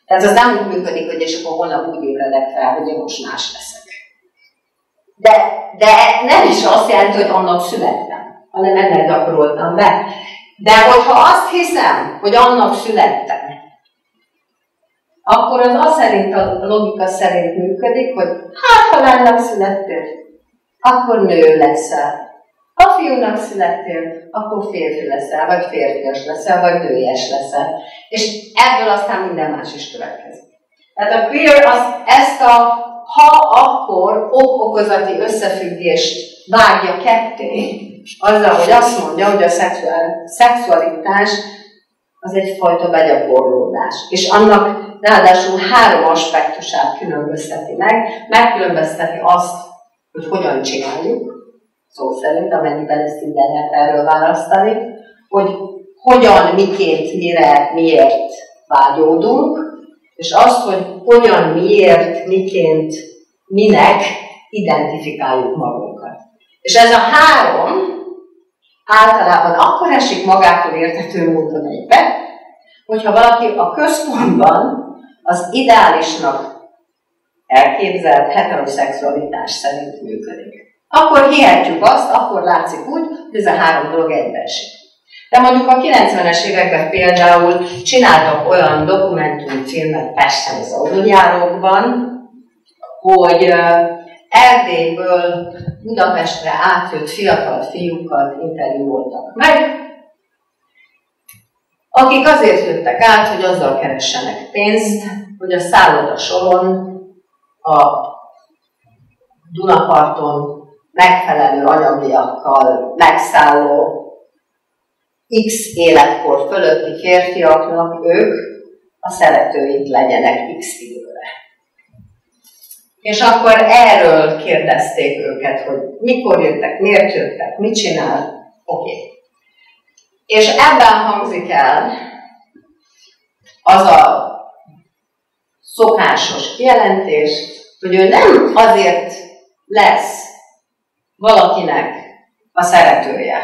Tehát az nem úgy működik, hogy és akkor holnap úgy ébredek fel, hogy én most más leszek. De nem is azt jelenti, hogy annak születtem, hanem ennek gyakoroltam be. De hogyha azt hiszem, hogy annak születtem, akkor az azt szerint, a logika szerint működik, hogy hát, ha lánynak születtél, akkor nő leszel. Ha fiúnak születtél, akkor férfi leszel, vagy férfias leszel, vagy nőies leszel. És ebből aztán minden más is következik. Tehát a queer ezt a ha-akkor ok-okozati összefüggést vágja ketté, azzal, hogy azt mondja, hogy a szexualitás az egyfajta begyakorlódás. És annak ráadásul 3 aspektusát különbözteti meg. Megkülönbözteti azt, hogy hogyan csináljuk, szó szerint, amennyiben ezt így lehet erről választani, hogy hogyan, miként, mire, miért vágyódunk, és azt, hogy hogyan, miért, miként, minek identifikáljuk magunkat. És ez a 3 általában akkor esik magától értető módon egybe, hogyha valaki a központban az ideálisnak elképzelt heteroszexualitás szerint működik. Akkor hihetjük azt, akkor látszik úgy, hogy ez a 3 dolog egybeesik. De mondjuk a 90-es években például csináltak olyan dokumentumfilmet Pesten az aluljárókban, hogy Erdélyből Budapestre átjött fiatal fiúkat interjúoltak meg, akik azért jöttek át, hogy azzal keressenek pénzt, hogy a szállodasoron, a Dunaparton megfelelő anyagiakkal megszálló X életkor fölötti férfiaknak ők a szeretőink legyenek X időre. És akkor erről kérdezték őket, hogy mikor jöttek, miért jöttek, mit csinál. Oké. És ebben hangzik el az a szokásos kijelentés, hogy ő nem azért lesz valakinek a szeretője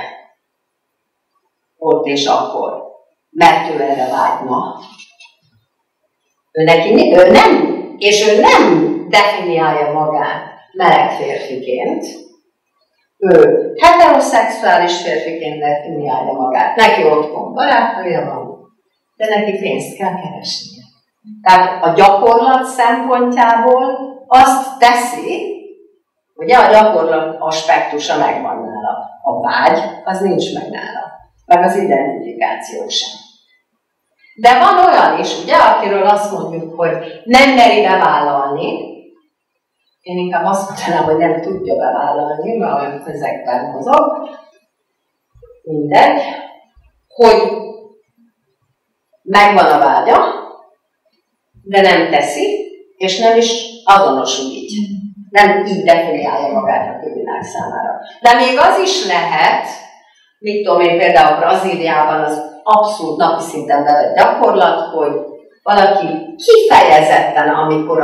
ott és akkor, mert ő erre vágyna. Ő nem definiálja magát meleg férfiként, ő heteroszexuális férfiként definiálja magát. Neki otthon barátnője van, de neki pénzt kell keresnie. Tehát a gyakorlat szempontjából azt teszi, ugye a gyakorlat aspektusa megvan nála. A vágy, az nincs meg nála. Meg az identifikáció sem. De van olyan is, ugye, akiről azt mondjuk, hogy nem meri bevállalni, én inkább azt mondanám, hogy nem tudja bevállalni, mert olyan közegben mozog, mindegy, hogy megvan a vágya, de nem teszi, és nem is azonosul így. Nem így definiálja magát a külvilág számára. De még az is lehet, mit tudom én, például Brazíliában az abszolút napi szinten bevett gyakorlat, hogy valaki kifejezetten, amikor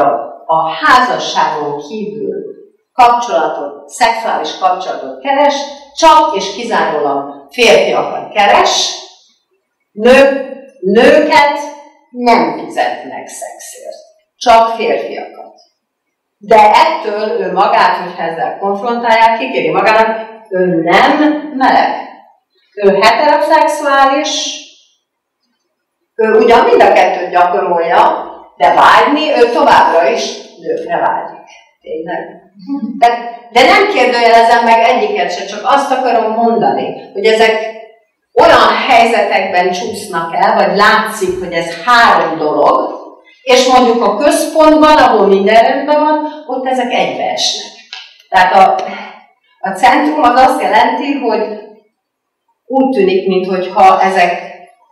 a házasságon kívül kapcsolatot, szexuális kapcsolatot keres, csak és kizárólag férfiakat keres, nőket nem fizetnek szexért, csak férfiakat. De ettől ő magát, hogyha ezzel konfrontálják, kikéri magának, ő nem meleg. Ő heteroszexuális, ő ugyan mind a kettőt gyakorolja, de vágyni, ő továbbra is nőkre vágyik. Tényleg. De nem kérdőjelezem meg egyiket se, csak azt akarom mondani, hogy ezek olyan helyzetekben csúsznak el, vagy látszik, hogy ez három dolog, és mondjuk a központban, ahol minden rendben van, ott ezek egybeesnek. Tehát a centrum az azt jelenti, hogy úgy tűnik, mintha ezek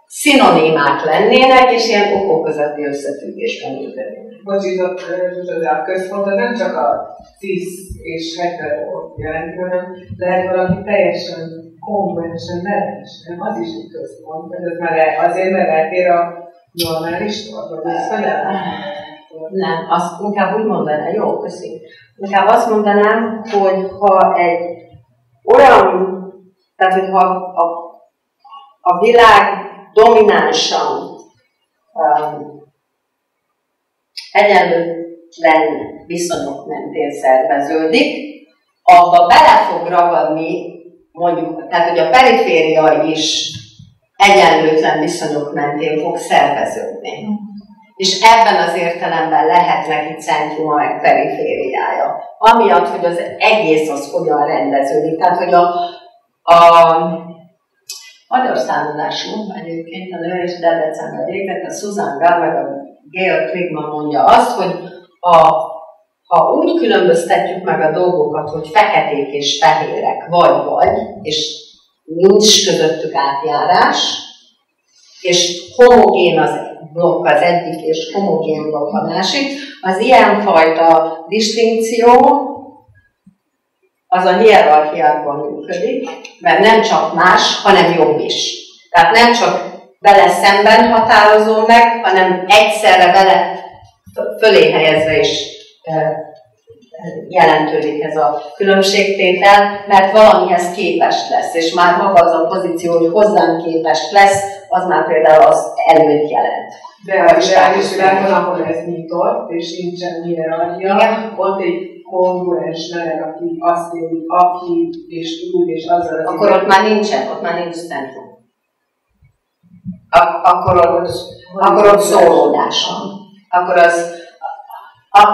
szinonimák lennének, és ilyen okok közötti összefüggésben működnek.
Bocsított, a központ az nem csak a cis és hetero jelenti, hanem lehet valaki teljesen konvensen meleg, nem? Az is egy központ, ez már azért, mert eltér a normálistól, vagy ez
nem, azt inkább úgy mondanám, jó, köszönjük. Inkább azt mondanám, hogy ha egy olyan, tehát hogyha a világ dominánsan egyenlőtlen viszonyok mentén szerveződik, abba bele fog ragadni, mondjuk, tehát hogy a periféria is egyenlőtlen viszonyok mentén fog szerveződni. És ebben az értelemben lehet neki centruma meg perifériája. Amiatt, hogy az egész az hogyan rendeződik. Tehát, hogy a magyar származású egyébként a nő és Debrecenben végzett, a Susan Gall meg a Gail Krigman mondja azt, hogy ha úgy különböztetjük meg a dolgokat, hogy feketék és fehérek, vagy, és nincs közöttük átjárás, és homogén az blokk az egyik, és homogén blokk a másik, az ilyenfajta distinkció az a hierarchiákban működik, mert nem csak más, hanem jobb is. Tehát nem csak vele szemben határozol meg, hanem egyszerre vele fölé helyezve is jelentődik ez a különbségtétel, mert valamihez képes lesz, és már maga az a pozíció, hogy hozzám képes lesz, az már például az előnyt jelent.
De a ideális világban, ahol ez nyitott, és nincsen hierarchia, ott egy kongruens meleg, aki azt éli, aki, és úgy, és azzal az...
Akkor ott már nincs centrum. Akkor ott szólódás van. Akkor az,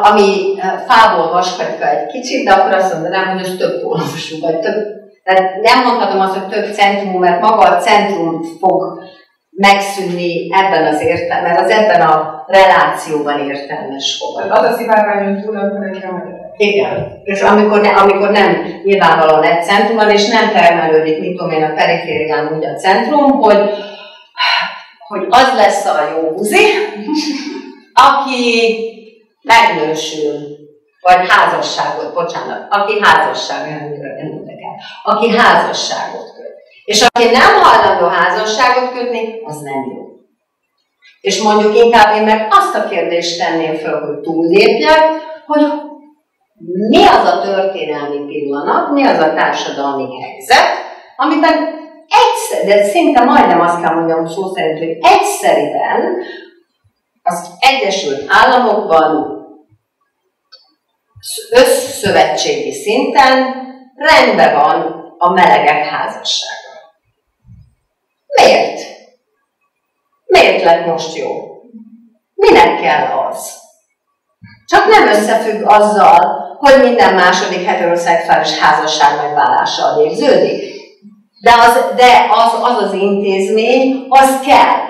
ami fából vaskarika egy kicsit, de akkor azt mondanám, hogy az több pólusú, vagy több. Tehát nem mondhatom azt, hogy több centrum, mert maga a centrum fog megszűnni ebben az értelmen, mert az ebben a relációban értelmes fogal.
Az a szivárványon túl, akkor nekem...
Igen, és amikor nem nyilvánvalóan egy centrum van, és nem termelődik, mit tudom én, a periférián úgy a centrum, hogy az lesz a jó buzi, aki megnősül, vagy aki házasságot köt. És aki nem hajlandó házasságot kötni, az nem jó. És mondjuk inkább én meg azt a kérdést tenném fel, hogy túllépjek, hogy mi az a történelmi pillanat, mi az a társadalmi helyzet, amiben egyszer, de szinte majdnem azt kell mondjam szó szerint, hogy egyszeriben az Egyesült Államokban összszövetségi szinten rendben van a melegek házassága. Miért? Miért lett most jó? Minek kell az? Csak nem összefügg azzal, hogy minden második heteroszexuális házasság megválással végződik. De az intézmény, az kell.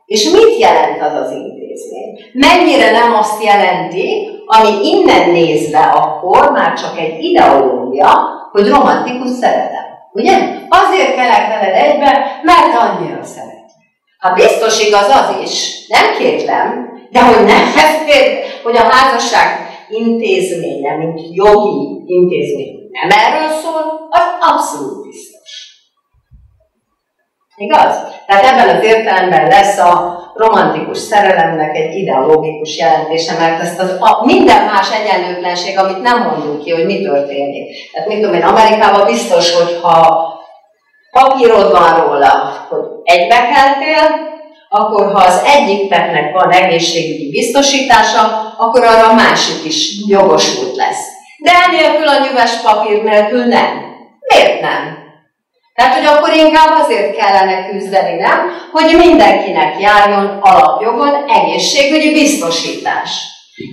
És mit jelent az intézmény? Mennyire nem azt jelenti, ami innen nézve akkor már csak egy ideológia, hogy romantikus szeretem. Ugye? Azért kelek veled egybe, mert annyira szeretem. Hát biztos igaz az is, nem kétlem, de hogy nem hogy a házasság intézménye, mint jogi intézmény nem erről szól, az abszolút biztos. Igaz? Tehát ebben az értelemben lesz a romantikus szerelemnek egy ideológikus jelentése, mert ezt minden más egyenlőtlenség, amit nem mondunk ki, hogy mi történik. Tehát mit tudom én, Amerikában biztos, hogy ha papírod van róla, hogy egybekeltél, akkor ha az egyiknek van egészségügyi biztosítása, akkor arra a másik is jogosult lesz. De enélkül a nyüves papír nélkül nem. Miért nem? Tehát, hogy akkor inkább azért kellene küzdeni, nem? Hogy mindenkinek járjon alapjogon egészségügyi biztosítás.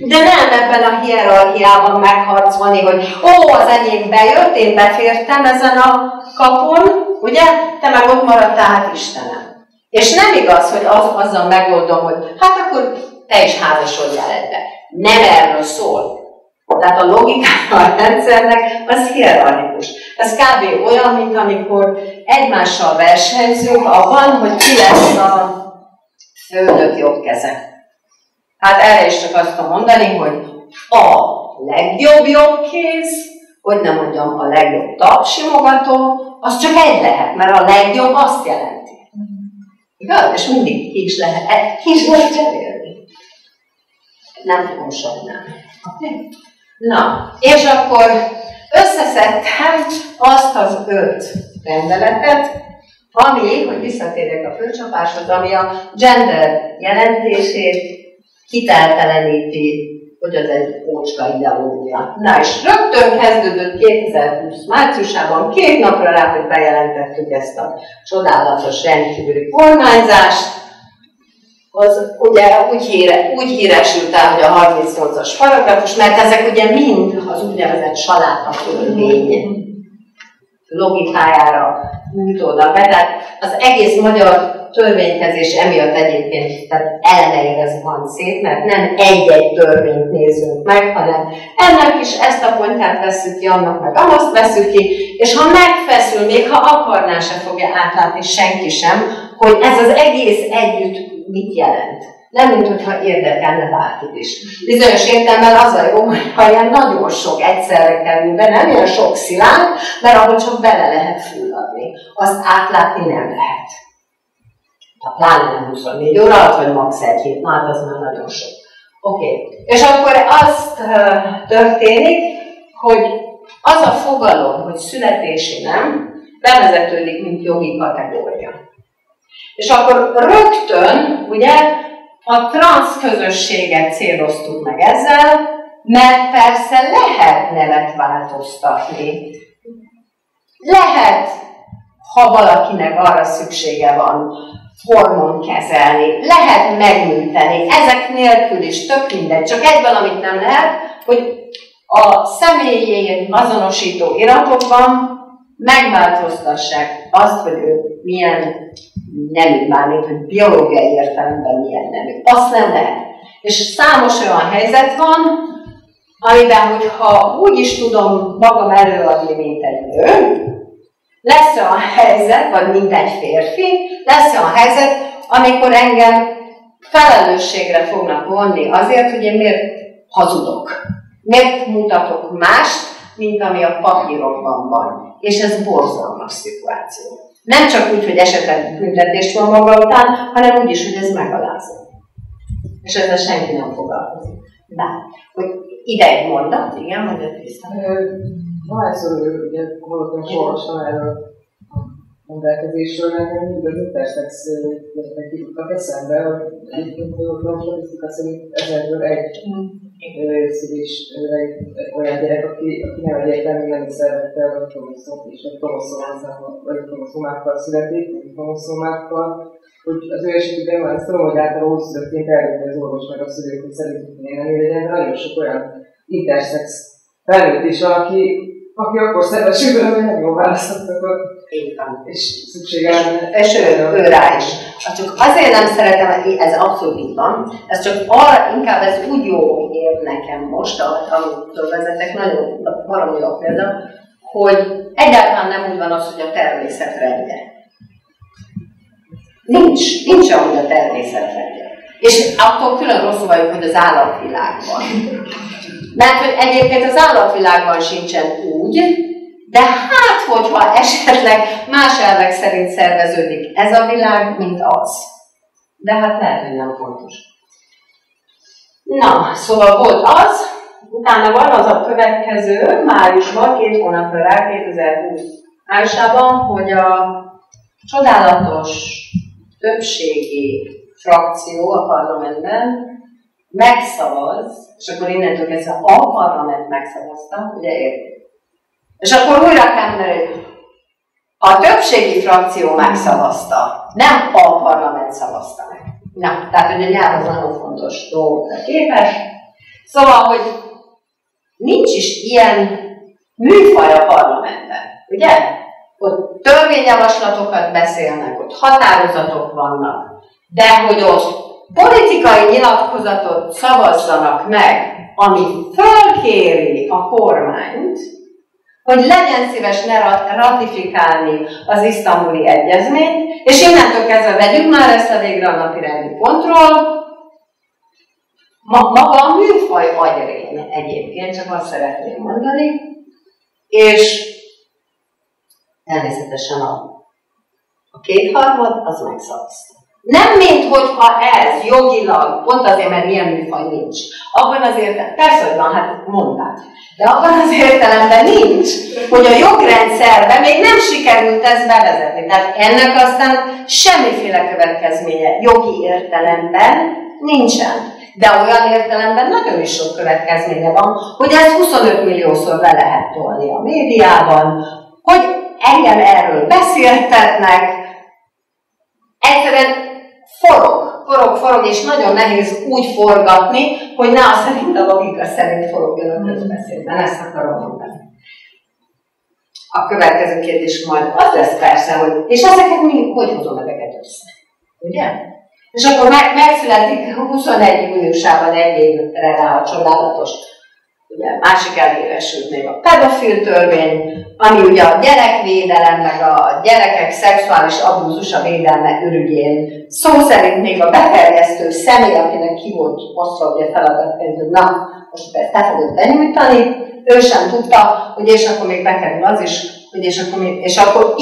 De nem ebben a hierarchiában megharcolni, hogy az enyém bejött, én befértem ezen a kapun, ugye? Te meg ott maradtál, hát Istenem. És nem igaz, hogy azzal megoldom, hogy hát akkor te is házasodjál ebbe. Nem erről szól. Tehát a logikája a rendszernek az hierarchikus. Ez kb. Olyan, mint amikor egymással versenyzünk abban, hogy ki lesz a földök jobb keze. Hát erre is csak azt tudom mondani, hogy a legjobb jobbkéz, hogy nem mondjam, a legjobb tapsimogató, az csak egy lehet, mert a legjobb azt jelenti. Igaz? És mindig ki is lehet cserélni. Nem fogom sajnálni. Okay? Na, és akkor összeszedtem azt az 5 rendeletet, ami, hogy visszatérjek a főcsapáshoz, ami a gender jelentését hitelteleníti, hogy az egy ócska ideológia. Na és rögtön kezdődött 2020 márciusában, 2 napra rá, hogy bejelentettük ezt a csodálatos rendkívüli kormányzást, az ugye úgy híresült el, hogy a 38-as paragrafus, mert ezek ugye mind az úgynevezett salátapörvény logikájára nyújtódnak be. Tehát az egész magyar törvénykezés emiatt egyébként, tehát ellenére ez van szép, mert nem egy-egy törvényt nézzünk meg, hanem ennek is ezt a pontját vesszük ki, annak meg azt vesszük ki, és ha megfeszül, még ha akarná, se fogja átlátni senki sem, hogy ez az egész együtt mit jelent. Nem, mintha érdekelne bárkit is. Bizonyos értelemben az a jó, ha ilyen nagyon sok egyszerre kerül be, nem ilyen sok szilárd, mert ahol csak bele lehet fulladni. Azt átlátni nem lehet. Pláne nem 24 óra alatt, vagy max. 1 hét, hát az már nagyon sok. Oké. És akkor azt történik, hogy az a fogalom, hogy születési nem, bevezetődik, mint jogi kategória. És akkor rögtön, ugye, a transz közösséget céloztuk meg ezzel, mert persze lehet nevet változtatni. Lehet, ha valakinek arra szüksége van, hormont kezelni, lehet megműteni, ezek nélkül is tök mindegy. Csak egy valamit nem lehet, hogy a személyét azonosító iratokban megváltoztassák azt, hogy ő milyen nemű, mármint, hogy biológiai értelemben milyen nemű. Azt nem lehet. És számos olyan helyzet van, amiben, hogyha úgy is tudom magam előadni, mint egy nő, lesz olyan helyzet, vagy mint egy férfi, lesz olyan helyzet, amikor engem felelősségre fognak vonni azért, hogy én miért hazudok. Miért mutatok mást, mint ami a papírokban van. És ez borzalmas szituáció. Nem csak úgy, hogy esetleg büntetést van maga után, hanem úgy is, hogy ez megalázó. És ezzel senki nem foglalkozik. De, hogy ide egy mondat, igen, mondjad vissza.
Valahányszor ugye valóban olvastam erről a rendelkezésről, nekem mind az interszex jutottak eszembe, hogy egyébként a statisztika szerint 1000-ből egy szülés olyan gyerek, aki nem egyértelmű nemi szervettel, vagy kromoszómákkal születik, vagy kromoszómákkal, hogy az ő esetükben van, ezt tudom, hogy általában újszülöttként eljönni az orvos meg a szülők, hogy szerintük minél nem legyen, de nagyon sok olyan interszex felnőtt is, aki akkor szembesül, hogy nem jól választottak, és szüksége lenne.
És ő rá is. Csak azért nem szeretem, ez abszolút így van, ez csak arra, inkább ez úgy jó ér nekem most, amit vezetek, nagyon valami jó példa, hogy egyáltalán nem úgy van az, hogy a természet rendje. Nincs amúgy a természet rendje. És attól külön rosszul vagyok, hogy az állatvilágban. Mert hogy egyébként az állatvilágban sincsen úgy, De hát, hogyha esetleg más elvek szerint szerveződik ez a világ, mint az. De hát lehet, hogy nem fontos. Na, szóval volt az, utána van az a következő, májusban, 2 hónapra rá, 2020 májusában, hogy a csodálatos többségi frakció a parlamentben megszavaz, és akkor innentől kezdve a parlament megszavazta, ugye érti? És akkor újra kell mondani, a többségi frakció megszavazta, nem a parlament szavazta meg. Na, tehát ugye nyelv az nagyon fontos dolgokra képes. Szóval, hogy nincs is ilyen műfaj a parlamentben, ugye? Ott törvényjavaslatokat beszélnek, ott határozatok vannak, de hogy ott politikai nyilatkozatot szavazzanak meg, ami fölkéri a kormányt, hogy legyen szíves ne ratifikálni az isztambuli egyezményt, és innentől kezdve vegyük már ezt a végre a napirendi pontról. Maga a műfaj agyrém egyébként, csak azt szeretném mondani, és természetesen a kétharmad az megszavazta. Nem mint hogyha ez jogilag, pont azért, mert ilyen műfaj nincs. Abban az értelemben, persze, hogy van, hát mondták, de abban az értelemben nincs, hogy a jogrendszerben még nem sikerült ezt bevezetni. Tehát ennek aztán semmiféle következménye jogi értelemben nincsen. De olyan értelemben nagyon is sok következménye van, hogy ezt 25 milliószor be lehet tolni a médiában, hogy engem erről beszéltetnek, egyszerűen forog, és nagyon nehéz úgy forgatni, hogy ne azt szerint a logika szerint forogjon a közbeszédben. Ezt akarom mondani. A következő kérdés majd az lesz persze, hogy és ezeket hogy hozom ezeket össze? Ugye? És akkor megszületik 21 júniusában egy évre rá a csodálatos, ugye másik elhíresült még a pedofil törvény, ami ugye a gyerekvédelem, meg a gyerekek szexuális abúzusa védelme ürügyén szó szerint még a beterjesztő személy, akinek ki volt osztva ugye feladatként, hogy na, most ezt te fogod benyújtani, ő sem tudta, hogy és akkor még bekerül az is, hogy és akkor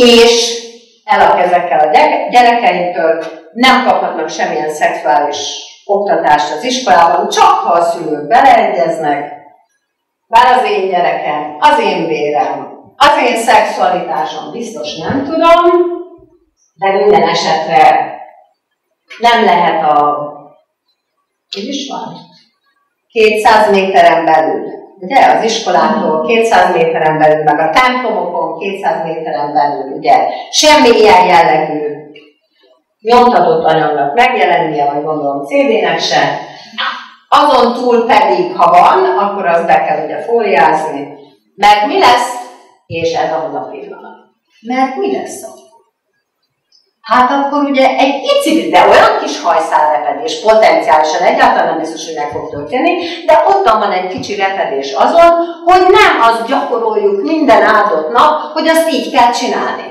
el a kezekkel a gyerekeimtől, nem kaphatnak semmilyen szexuális oktatást az iskolában, csak ha a szülők beleegyeznek, bár az én gyerekem, az én vérem, az én szexualitásom biztos nem tudom, de minden esetre nem lehet hogy is van? 200 méteren belül, ugye, az iskolától 200 méteren belül, meg a templomokon 200 méteren belül, ugye, semmi ilyen jellegű nyomtatott anyagnak megjelennie, vagy gondolom CD-nek se. Azon túl pedig, ha van, akkor azt be kell ugye fóliázni. Mert mi lesz? És ez a pillanat. Mert mi lesz akkor? Hát akkor ugye egy icipi, de olyan kis hajszálrepedés, potenciálisan egyáltalán nem biztos, hogy meg fog történni, de ottan van egy kicsi repedés azon, hogy nem azt gyakoroljuk minden áldott nap, hogy azt így kell csinálni.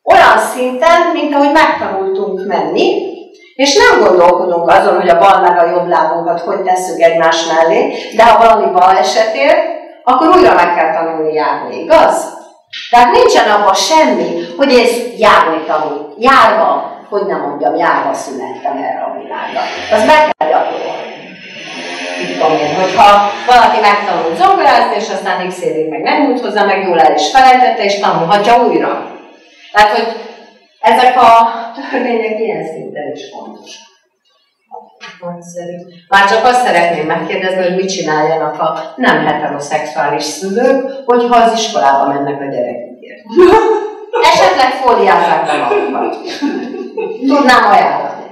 Olyan szinten, mint ahogy megtanultunk menni, és nem gondolkodunk azon, hogy a bal meg a jobb lábunkat hogy tesszük egymás mellé, de ha valami baleset ér, akkor újra meg kell tanulni járni, igaz? Tehát nincsen abban semmi, hogy ez járni tanul. Járva, hogy nem mondjam, járva születtem erre a világra. Az meg kell gyakorolni. Tudom én, hogyha valaki megtanul zongorázni, és aztán x évig meg nem jut hozzá, meg jól el is felejtette, és tanulhatja újra. Tehát, hogy ezek a törvények ilyen szinten is fontosak. Már csak azt szeretném megkérdezni, hogy mit csináljanak a nem heteroszexuális szülők, hogyha az iskolába mennek a gyerekükért. Esetleg fóliázzák be magukat. Tudnám ajánlani.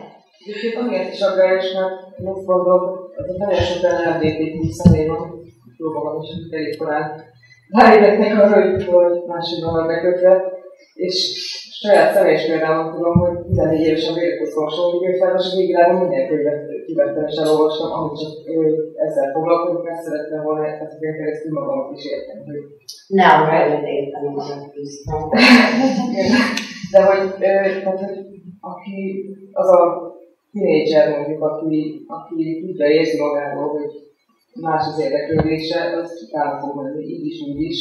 Úgyhogy amiért is aggályos, mert most gondolok, az a nagyon sok LMBTQ személy van, próbálom is elég korán ráébrednek arra, hogy másikban van bekötve, és saját személyes például tudom, hogy 14 évesen végül szolsó könyvtárban, és a végvilágon minden könyvet kivettem és elolvastam, amit csak ezzel foglalkozik, mert szerettem volna ezeken keresztül magamat is érteni, hogy...
Nem, kellett érteni magam küzdtem.
De hogy, tehát, hogy aki az a tínédzser mondjuk, aki tudja érzi magáról, hogy más az érdeklődése, az utána fog menni, így is, úgy is.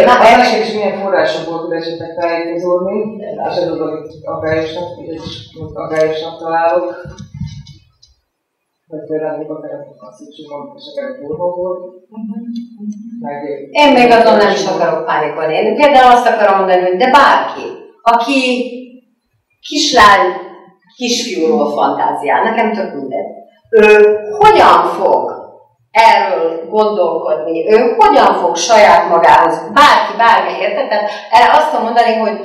A másik is milyen forrásokból tud esetleg tájékozódni, és ez az, amit aggályosnak találok. Vagy például még akár azt is, hogy esetleg a burgóból.
Én még azon nem is akarok pánikolni. Én például azt akarom mondani, hogy de bárki, aki kislány, kisfiúról fantáziál, nekem tök mindegy. Ő hogyan fog erről gondolkodni, ő hogyan fog saját magához, bármi, érted? Tehát erre azt tudom mondani, hogy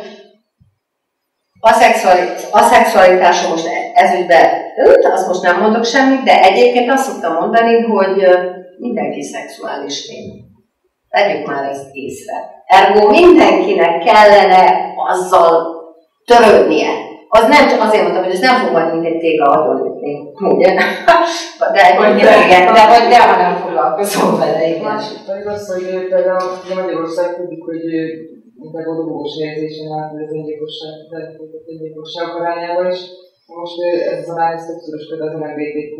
a szexualitása most ezügyben, azt most nem mondok semmit, de egyébként azt szoktam mondani, hogy mindenki szexuális lény. Vegyük már ezt észre. Ergo mindenkinek kellene azzal törődnie. Az nem csak azért mondtam, hogy ez nem fog majd mindegy tégla adódni, ugye? De ha nem foglalkozom vele, igen.
Másik pedig az, hogy például Magyarország tudjuk, hogy megoldogós érzésen áll az öngyilkosság arányában is. Most ez az arány többszörös például az LMBTQ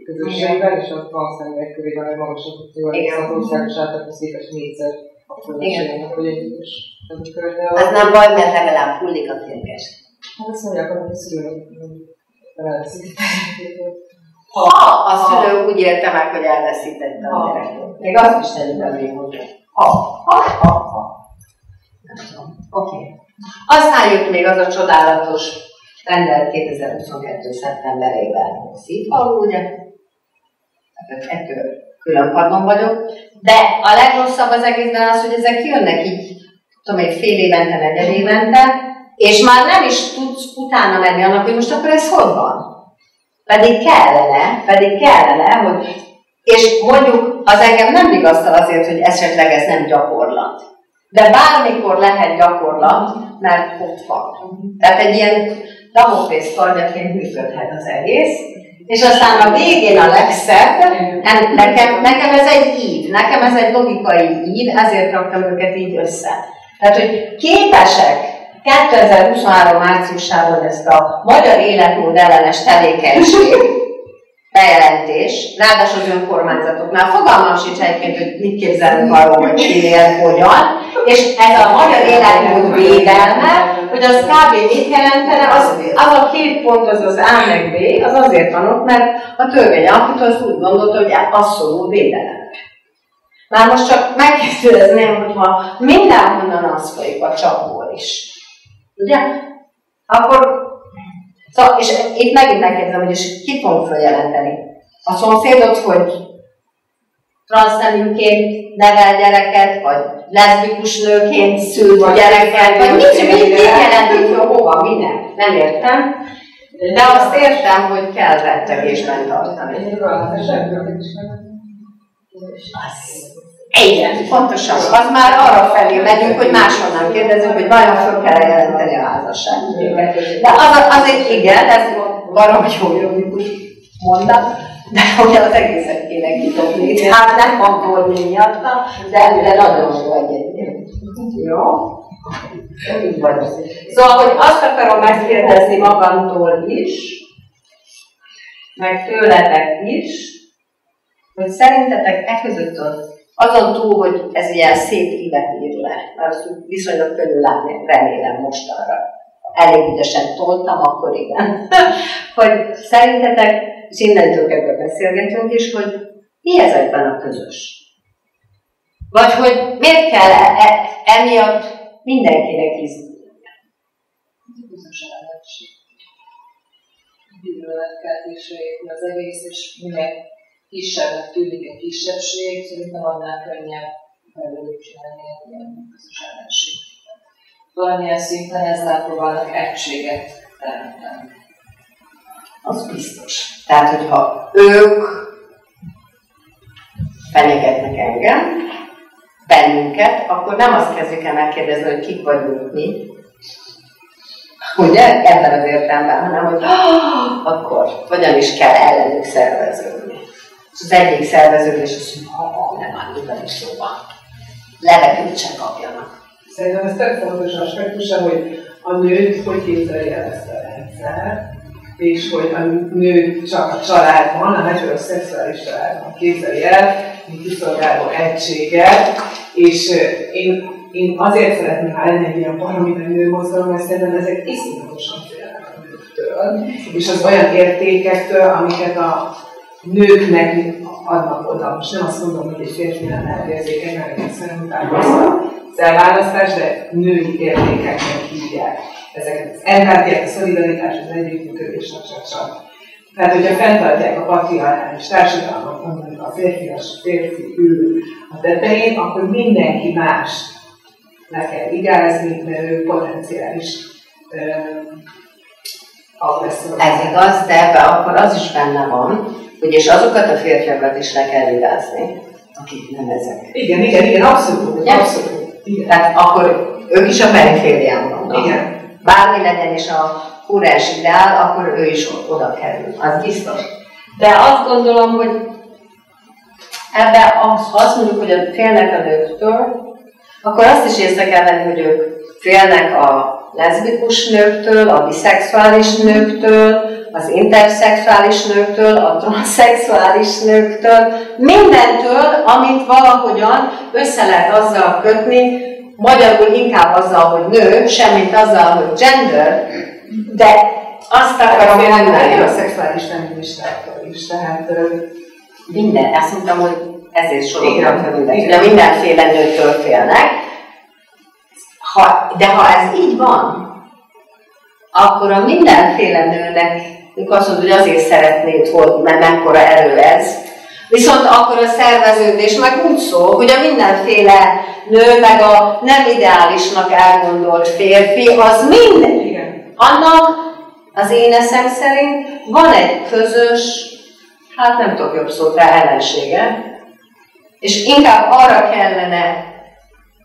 közösségben, és ott van személyek körében egy magasabb az országos átlaghoz képest 4-szer a közösségnek, hogy egyébként
ez nem baj, mert legalább hullik a férges.
Hát azt mondják, hogy a szülőnek
ha a szülő úgy érte meg, hogy elveszítette a gyereket. Még azt is tegyük még hozzá. Oké. Aztán jött még az a csodálatos rendelt 2022. szeptemberében Szívfalu, ugye? Ettől külön padon vagyok. De a legrosszabb az egészben az, hogy ezek jönnek így, tudom, egy fél évente, negyed évente, és már nem is tudsz utána menni annak, hogy most akkor ez hogy van. Pedig kellene, hogy... És mondjuk, az engem nem vigasztal azért, hogy esetleg ez nem gyakorlat. De bármikor lehet gyakorlat, mert ott van. Tehát egy ilyen Damoklész kardjaként működhet az egész. És aztán a végén a legszebb, nekem ez egy ív, nekem ez egy logikai ív, ezért raktam őket így össze. Tehát, hogy képesek 2023. márciusában ezt a magyar életmód ellenes tevékenység bejelentés, ráadásul az önkormányzatoknál fogalmam sincs egyébként, hogy mit képzelünk arról, hogy kinél, hogyan, és ez a magyar életmód védelme, hogy az kb. Mit jelentene, az a 2 pont, az A meg B, az azért van ott, mert a törvényalkotó az úgy gondolta, hogy abszolút védelem. Már most csak megkérdezném, hogyha mindenhonnan az folyik a csapból is. Ugye? Akkor, szóval, és itt megint megkérdezem, hogy is ki fogunk feljelenteni? A szomszédot, hogy transzneműként nevel gyereket, vagy leszbikus nőként szült gyereket, vagy mit jelentik fel, hova, minek? Nem értem. De azt értem, hogy kell rettegésben tartani. Igen, pontosan. Az már arra felé megyünk, hogy máshonnan kérdezünk, hogy vajon föl kell jelenteni a házasságot. De azért igen, ez baromi jó jogikus mondat, de hogy az egészet kéne kitopni. Hát nem van mi miatta, de nagyon jó egyébként. Jó? Így vagy. Szóval, hogy azt akarom megkérdezni magamtól is, meg tőletek is, hogy szerintetek között azon túl, hogy ez ilyen szép ívet ír le, mert azt viszonylag körül látni, remélem mostanra. Elég ügyesen toltam, akkor igen. Hogy szerintetek, és innentől kezdve beszélgetünk is, hogy mi ezekben a közös? Vagy hogy miért kell emiatt mindenkinek izgulnia?
Bizonyos ellenesség. Gyűlöletkeltésre épül az egész, és minek kisebbnek tűnik egy kisebbség, szerintem annál könnyebb belőlük csinálni egy ilyen közös ellenséget. Valamilyen szinten ezzel próbálnak egységet teremteni.
Az biztos. Tehát, hogyha ők fenyegetnek engem, bennünket, akkor nem azt kezdjük el megkérdezni, hogy kik vagyunk mi, ugye, ebben az értelemben, hanem, hogy akkor hogyan is kell ellenük szerveződni. És az egyik szerveződés az, hogy nem áll velük szóban. Levegőt se kapjanak.
Szerintem ez tök fontos aspektusa, hogy a nőt hogy képzelje el ezt a rendszer, és hogy a nő csak a családban, a heteroszexuális családban képzeli el, mint kiszolgáló egységet, És én azért szeretném, ha lenne egy ilyen parlamenti nőmozgalom, mert szerintem ezek iszonyatosan félnek a nőktől, és az olyan értékektől, amiket a nőknek adnak oda. Most nem azt mondom, hogy egy férfi nem lehet érzékeny, mert egyszerűen utálkozza az elválasztás, de női értékeknek hívják ezeket az empátiát, a szolidaritást, az együttműködés, stb. Tehát, hogyha fenntartják a patriarchális társadalmat, mondjuk a férfi ül a tetején, akkor mindenki más le kell igázni, mert ő potenciális agresszor.
Ez igaz, de ebben akkor az is benne van, hogy és azokat a férfiakat is le kell igázni, akik nem ezek.
Igen, abszolút. Abszolút. Igen.
Tehát akkor ők is a periférián vannak.
Igen.
Bármi legyen is a kurás ideál, akkor ő is oda kerül. Az biztos. De azt gondolom, hogy ebben azt mondjuk, hogy félnek a nőktől, akkor azt is észre kell venni, hogy ők félnek a leszbikus nőktől, a biszexuális nőktől, az interszexuális nőktől, a transzexuális nőktől, mindentől, amit valahogyan össze lehet azzal kötni, magyarul inkább azzal, hogy nő, semmint azzal, hogy gender, de azt akarom mondani.
A szexuális feministáktól is, tehát
minden. Azt mondtam, hogy ezért soroltam fel mindenki, de mindenféle nőtől félnek. De ha ez így van, akkor a mindenféle nőnek, mikor azt mondod, hogy azért szeretnéd, hogy mert mekkora erő ez, viszont akkor a szerveződés meg úgy szól, hogy a mindenféle nő, meg a nem ideálisnak elgondolt férfi, az minden. Annak az én eszem szerint van egy közös, hát nem tudok jobb szót rá, ellensége, és inkább arra kellene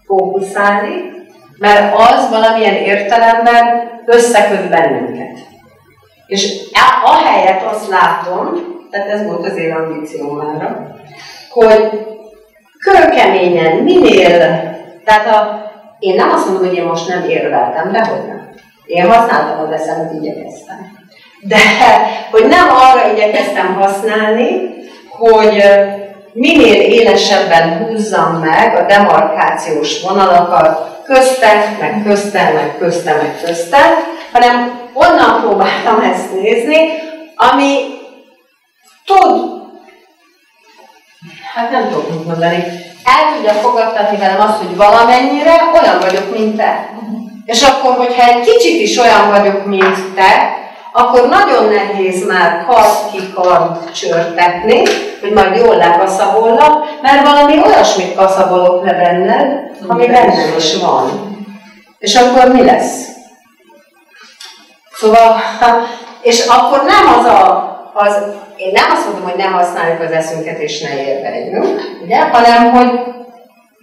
fókuszálni, mert az valamilyen értelemben összeköt bennünket. És ahelyett azt látom, tehát ez volt az én ambícióm mára, hogy kőkeményen, minél, tehát én nem azt mondom, hogy én most nem érveltem, dehogy nem. Én használtam az eszemet, igyekeztem. De hogy nem arra igyekeztem használni, hogy minél élesebben húzzam meg a demarkációs vonalakat közte, meg közte, meg közte, meg közte, hanem onnan próbáltam ezt nézni, ami hát nem tudok mit mondani, el tudja fogadtatni velem azt, hogy valamennyire olyan vagyok, mint te. És akkor, hogyha egy kicsit is olyan vagyok, mint te, akkor nagyon nehéz már kard csörtetni, hogy majd jól lekaszabollak, mert valami olyasmit kaszabolok le benned, ami bennem is van. És akkor mi lesz? Szóval, és akkor nem én nem azt mondom, hogy ne használjuk az eszünket és ne érveljünk, ugye? Hanem, hogy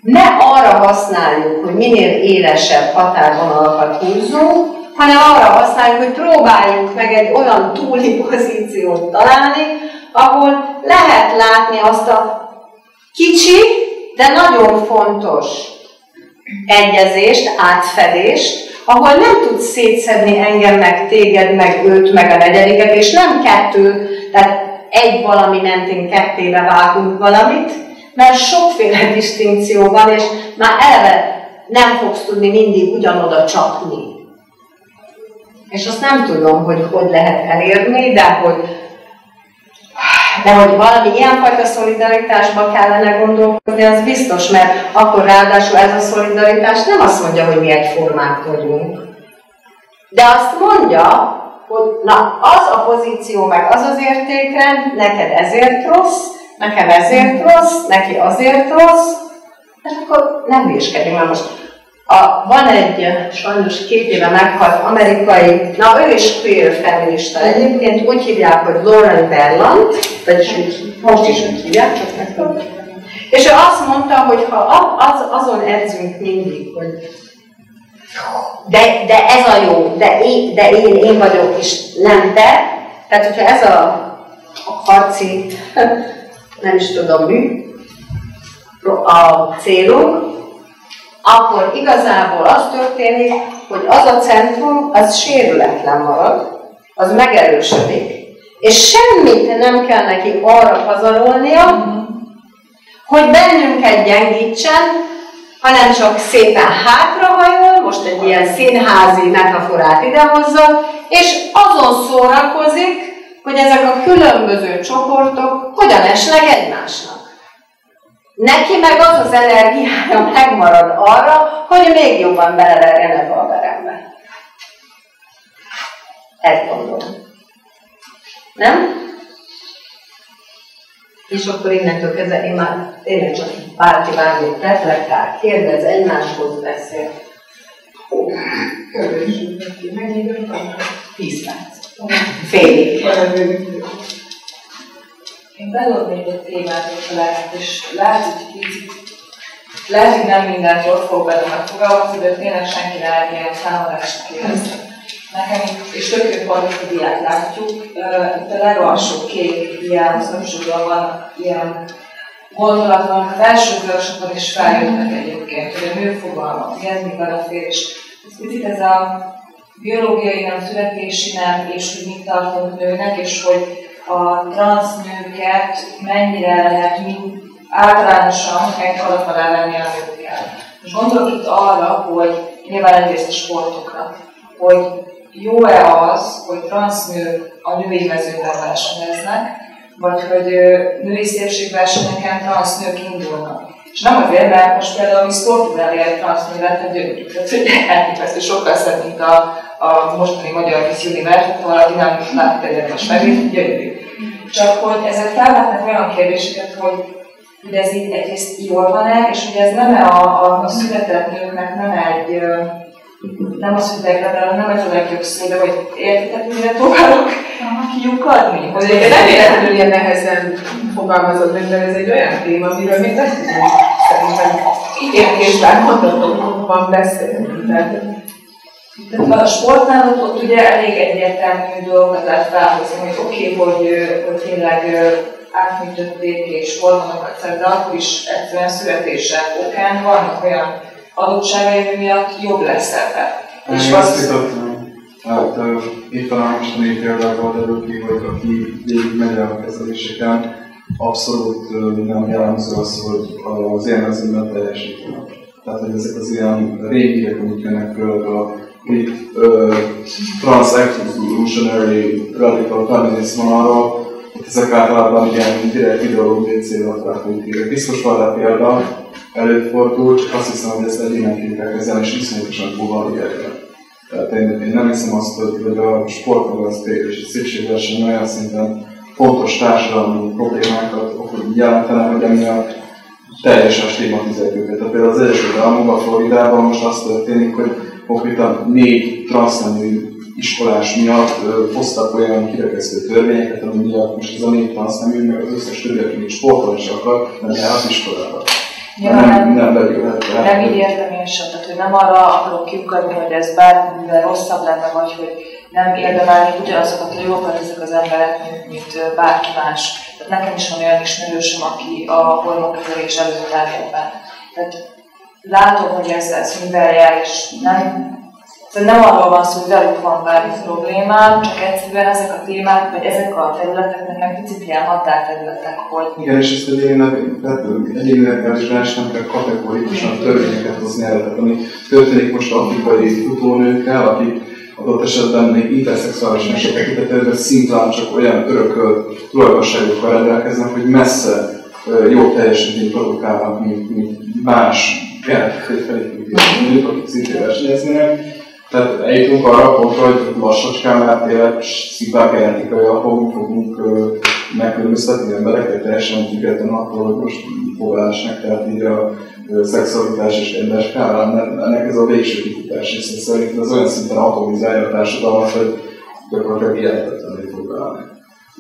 ne arra használjuk, hogy minél élesebb határvonalakat húzzunk, hanem arra használjuk, hogy próbáljuk meg egy olyan túli pozíciót találni, ahol lehet látni azt a kicsi, de nagyon fontos egyezést, átfedést, ahol nem tudsz szétszedni engem, meg téged, meg őt, meg a negyediket, és nem kettő, tehát egy valami mentén kettébe vágunk valamit, mert sokféle disztinkció van, és már eleve nem fogsz tudni mindig ugyanoda csapni. És azt nem tudom, hogy lehet elérni, de hogy valami ilyenfajta szolidaritásba kellene gondolkodni, az biztos, mert akkor ráadásul ez a szolidaritás nem azt mondja, hogy mi egyformák vagyunk. De azt mondja, hogy na, az a pozíció, meg az az értékrend, neked ezért rossz, nekem ezért rossz, neki azért rossz, és akkor nem hülyeskedjünk, mert most van egy sajnos 2 éve meghalt amerikai, na ő is queer feminista egyébként, úgy hívják, hogy Lauren Berlant, vagyis most is úgy hívják, csak megtudom. És ő azt mondta, hogy ha azon edzünk mindig, hogy de ez a jó, de én vagyok, és nem te, tehát hogyha ez a harci, nem is tudom mi, a célunk, akkor igazából az történik, hogy az a centrum, az sérületlen marad, az megerősödik, és semmit nem kell neki arra pazarolnia, hogy bennünket gyengítsen, hanem csak szépen hátrahajol, most egy ilyen színházi metaforát idehozza, és azon szórakozik, hogy ezek a különböző csoportok hogyan esnek egymásnak. Neki meg az az energiája megmarad arra, hogy még jobban beleverjen ebbe a verembe. Ezt gondolom. Nem? És akkor innentől kezdve én már tényleg csak bárki bármit reflektál, kérdez, egymáshoz beszél.
Körülbelül neki. Mennyi időt van?
10 perc. Félig.
Én bedobnék egy témát, hogyha lehet, és lehet, hogy nem mindent jól fog bele megfogalmazni, de tényleg senki ne ilyen támadást kérdezni. Nekem itt, és tök jó a diát látjuk, itt a legalsó kék ilyen szöpsúrban van ilyen gondolatok, az első workshopon is feljöttek egyébként, hogy a nőfogalmak, ez még belefér, és ez a biológiai nem, születési nem, és hogy mit tartunk nőnek, és hogy a transz-nőket mennyire lehet általánosan egy kalap alá venni a nőkkel. Most gondolok itt arra, hogy nyilván egyrészt a sportokra, hogy jó-e az, hogy transznők a női mezőben versenyeznek, vagy hogy női szépségversenyeken transznők indulnak. És nem azért, mert most például mi sportúrán él transznővel, tehát gyönyörű. Tehát elképesztő sokkal szebb, mint a mostani magyar Miss Universe, ahol a dinamikus láttegyetes megint gyönyörű. Csak hogy ezek felvetnek olyan kérdéseket, hogy ez így egyrészt jól van-e, és hogy ez nem a született nőknek nem az, hogy degradáló, nem ez a legjobb szó, de hogy értitek, mire próbálok kiukadni?
Hogy nem véletlenül ilyen nehezen fogalmazod meg, mert ez egy olyan téma, amiről még nem tudunk szerintem értésben mondatokban beszélni.
Tehát a sportnál ott ugye elég egyértelmű dolgokat lehet felhozni, hogy oké, hogy tényleg átműtötték és hormonokat szed, de akkor is egyszerűen születése okán vannak olyan adottságai, miatt jobb lesz ebben.
És azt hiszem, hát itt talán mostani például derül ki, hogy aki végig megy a kezeléseken, abszolút nem jellemző az, hogy az élmezőben teljesítenek. Tehát, hogy ezek az ilyen régiek, amik jönnek föl, a trans-evolutionary radical feminism vonalról, ezek általában ilyen direkt ideológiai célokat ráfordítják. Biztos van rá példa, előfordul, csak azt hiszem, hogy ezt egyénenként kell kezelni, és viszonyatosan foglalni erre. Tehát én nem hiszem azt, hogy a sportmagaszték és a szépségverseny olyan szinten fontos társadalmi problémákat jelentene, hogy emiatt teljesen stigmatizáljuk őket. Tehát például az Egyesült Államokban, Floridában most az történik, hogy konkrétan 4 transznemű iskolás miatt hoztak olyan kirekesztő törvényeket, ami miatt most ez a 4 transznemű, meg az összes többi, aki sportolni is akar, nem jár az iskolába.
Nem így értem én sem, tehát hogy nem arra akarok kiukadni, hogy ez bármivel rosszabb lenne, vagy hogy nem érdemelni ugyanazokat a jogokat ezek az emberek, mint bárki más. Tehát nekem is van olyan ismerősöm, aki a hormonkezelés előtt elérben. Tehát látom, hogy ez mivel jár, és nem arról van szó, hogy velük van bármi problémám, csak egyszerűen ezek a témák, vagy ezek a területek nekem picit ilyen határterületek, hogy...
Igen, és ezt egyénileg is nem kell kategorikusan törvényeket hozni erre. Tehát ami történik most afrikai futónőkkel, akik adott esetben még interszexuális esetek tekintetében szintén csak olyan örökölt tulajdonságokkal rendelkeznek, hogy messze jobb teljesítményt produkálnak, mint más genetikai felépítésű, akik szintén versenyeznének. Tehát eljutunk arra a pontra, hogy lassacskán már tényleg szintén genetikai alapon fogunk megkülönböztetni embereket, teljesen függetlenül attól, hogy most hova esnek, tehát így a szexualitás és genderskálán, ennek ez a végső kifutás, és szerintem ez olyan szinten atomizálja a társadalmat, hogy gyakorlatilag életetlenül fog állni.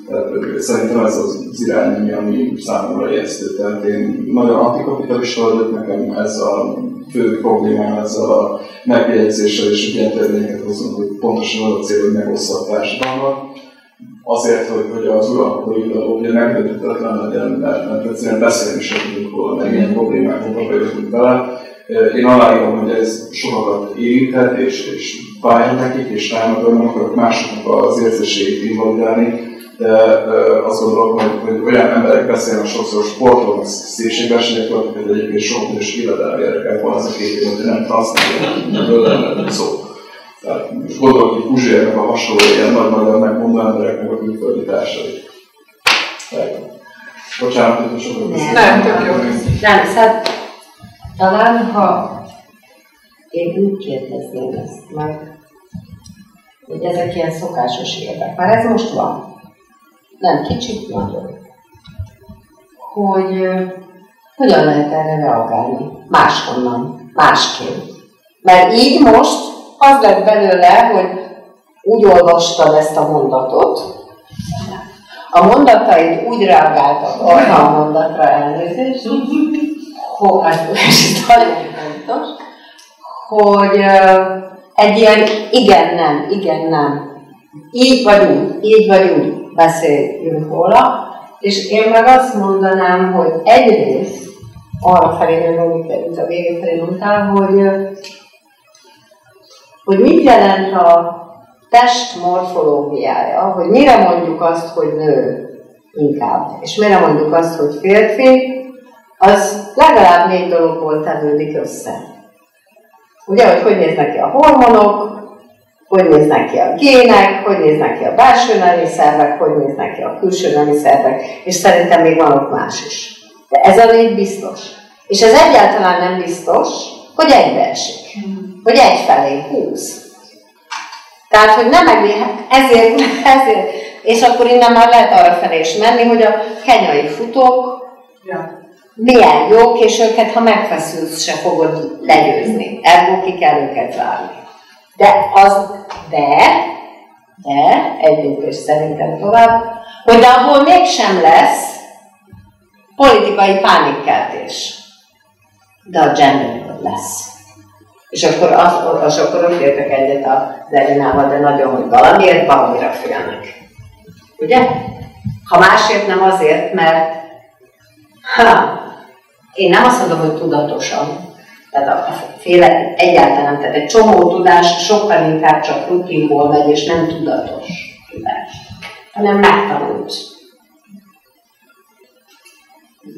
Tehát szerintem ez az irány, ami számomra ijesztő. Tehát én nagyon antikapitalista vagyok, nekem ez a fő problémám ezzel a megjegyzéssel és ilyen törvényeket hozunk, hogy pontosan az a cél, hogy megossza a társadalmat. Azért, hogy az uralkodó ideológia megdönthetetlen legyen, mert egyszerűen beszélni sem tudunk róla, meg ilyen problémákba bejöttünk bele. Én aláírom, hogy ez sokakat érintett, és fájjon nekik, és támadom, nem akarok másoknak az érzéseit invalidálni, de azt gondolom, hogy olyan emberek beszélnek sokszor sportolnak szépségversenyekről, akiket egyébként sok minős illedelmi érdekelt volna az a két év, hogy nem transznél, nem szó. Tehát most gondolok, hogy Puzsérnek a hasonló ilyen nagy-nagyon megmondó embereknek a külföldi társai. Bocsánat, hogy sokat beszélünk.
Nem, tök jó.
Nem, szóval talán, ha én úgy kérdezném ezt meg, hogy ezek ilyen szokásos érvek, már ez most van. Nem kicsit, nagyon. Hogy hogyan lehet erre reagálni? Máshonnan, másként. Mert így most az lett belőle, hogy úgy olvastad ezt a mondatot, a mondataid úgy reagáltak arra a mondatra, elnézést, hogy ez nagyon fontos, hogy egy ilyen igen, nem, így vagy úgy beszéljünk róla, és én meg azt mondanám, hogy egyrészt arra felé, amit a vége felé mondtál, hogy mit jelent a test morfológiája, hogy mire mondjuk azt, hogy nő inkább, és mire mondjuk azt, hogy férfi, az legalább 4 dologból tevődik össze. Ugye, hogy néznek ki a hormonok, hogy néznek ki a gének, hogy néznek ki a belső nemi szervek, hogy néznek ki a külső nemi szervek, és szerintem még van ott más is. De ez a 4 biztos. És ez egyáltalán nem biztos, hogy egybeesik. Hogy egyfelé húz. Tehát, hogy nem ezért, és akkor innen már lehet arra felé is menni, hogy a kenyai futók milyen jók, és őket, ha megfeszülsz, se fogod legyőzni. Ergo ki kell őket várni. De, egy lépés szerintem tovább, hogy de abból mégsem lesz politikai pánikkeltés. De a genderből lesz. És akkor ott értek egyet az Elinával, de nagyon, hogy valamire félnek. Ugye? Ha másért nem azért, mert én nem azt mondom, hogy tudatosan, tehát a féle egyáltalán, tehát egy csomó tudás sokkal inkább csak rutinból megy, és nem tudatos tudás, hanem megtanult.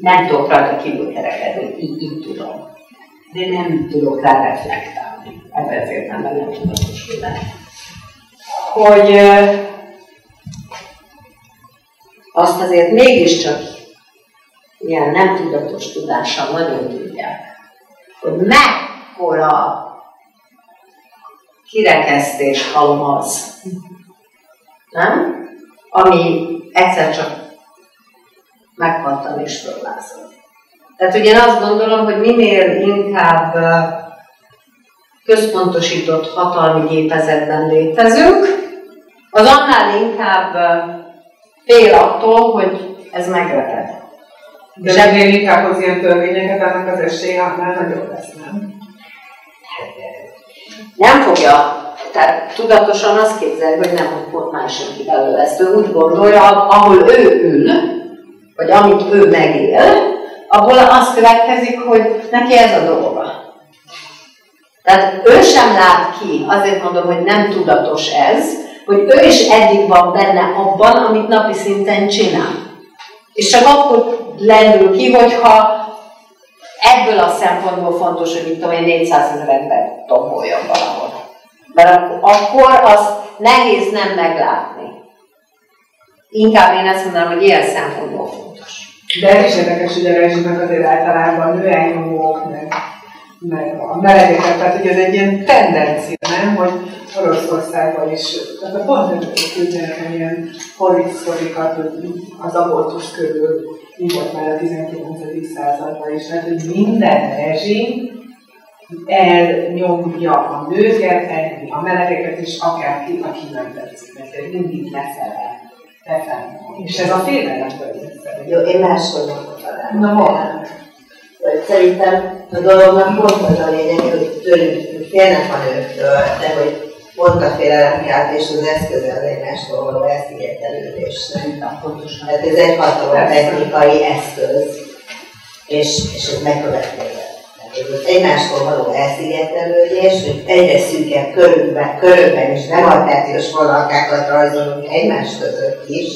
Nem tudok rajta kívül kerekedni, így tudom. De nem tudok rá reflektálni. Ebben az értelemben nem tudatos tudás. Hogy azt azért mégiscsak ilyen nem tudatos tudással nagyon tudják, hogy mekkora kirekesztés halmaz, nem? Ami egyszer csak megpattan és fölvázol. Tehát ugye én azt gondolom, hogy minél inkább központosított hatalmi gépezetben létezünk, az annál inkább fél attól, hogy ez megreped.
De minél inkább hoz ilyen törvényeket, annak az esélye annál nagyobb lesz, nem?
Nem fogja. Tehát tudatosan azt képzelj, hogy nem, hogy pont másik belőle ezt. Ő úgy gondolja, ahol ő ül, vagy amit ő megél, abból az következik, hogy neki ez a dolga. Tehát ő sem lát ki, azért mondom, hogy nem tudatos ez, hogy ő is eddig van benne abban, amit napi szinten csinál. És csak akkor lendül ki, hogyha ebből a szempontból fontos, hogy mit tudom én 400 000 ember tomboljon valahol. Mert akkor azt nehéz nem meglátni. Inkább én azt mondanám, hogy ilyen szempontból fontos.
De ez is érdekes, hogy a rezsimek azért általában nőelnyomók, meg a melegeket, tehát hogy ez egy ilyen tendencia, nem? Hogy Oroszországban is, tehát pont nem küzdenek ilyen horrisztorikat, hogy az abortusz körül mi volt már a 19. században is, tehát hogy minden rezsim elnyomja a nőket, a melegeket is, akárki, aki nem tetszik, mert mindig lefelel. És ez a félelemből jön.
Jó, én máshol mondtam.
Na, hol?
Szerintem a dolognak pont az a lényeg, hogy tőlünk félnek a nőktől, de hogy pont a félelemkeltés az eszköze az egymástól való elszigetelődés. Tehát ez egy hatalmas technikai eszköz, és ez megkövetkezett. Az egymástól való elszigetelődés, hogy egyre szűkebb körökben és demarkációs vonalkákat rajzolunk egymás között is,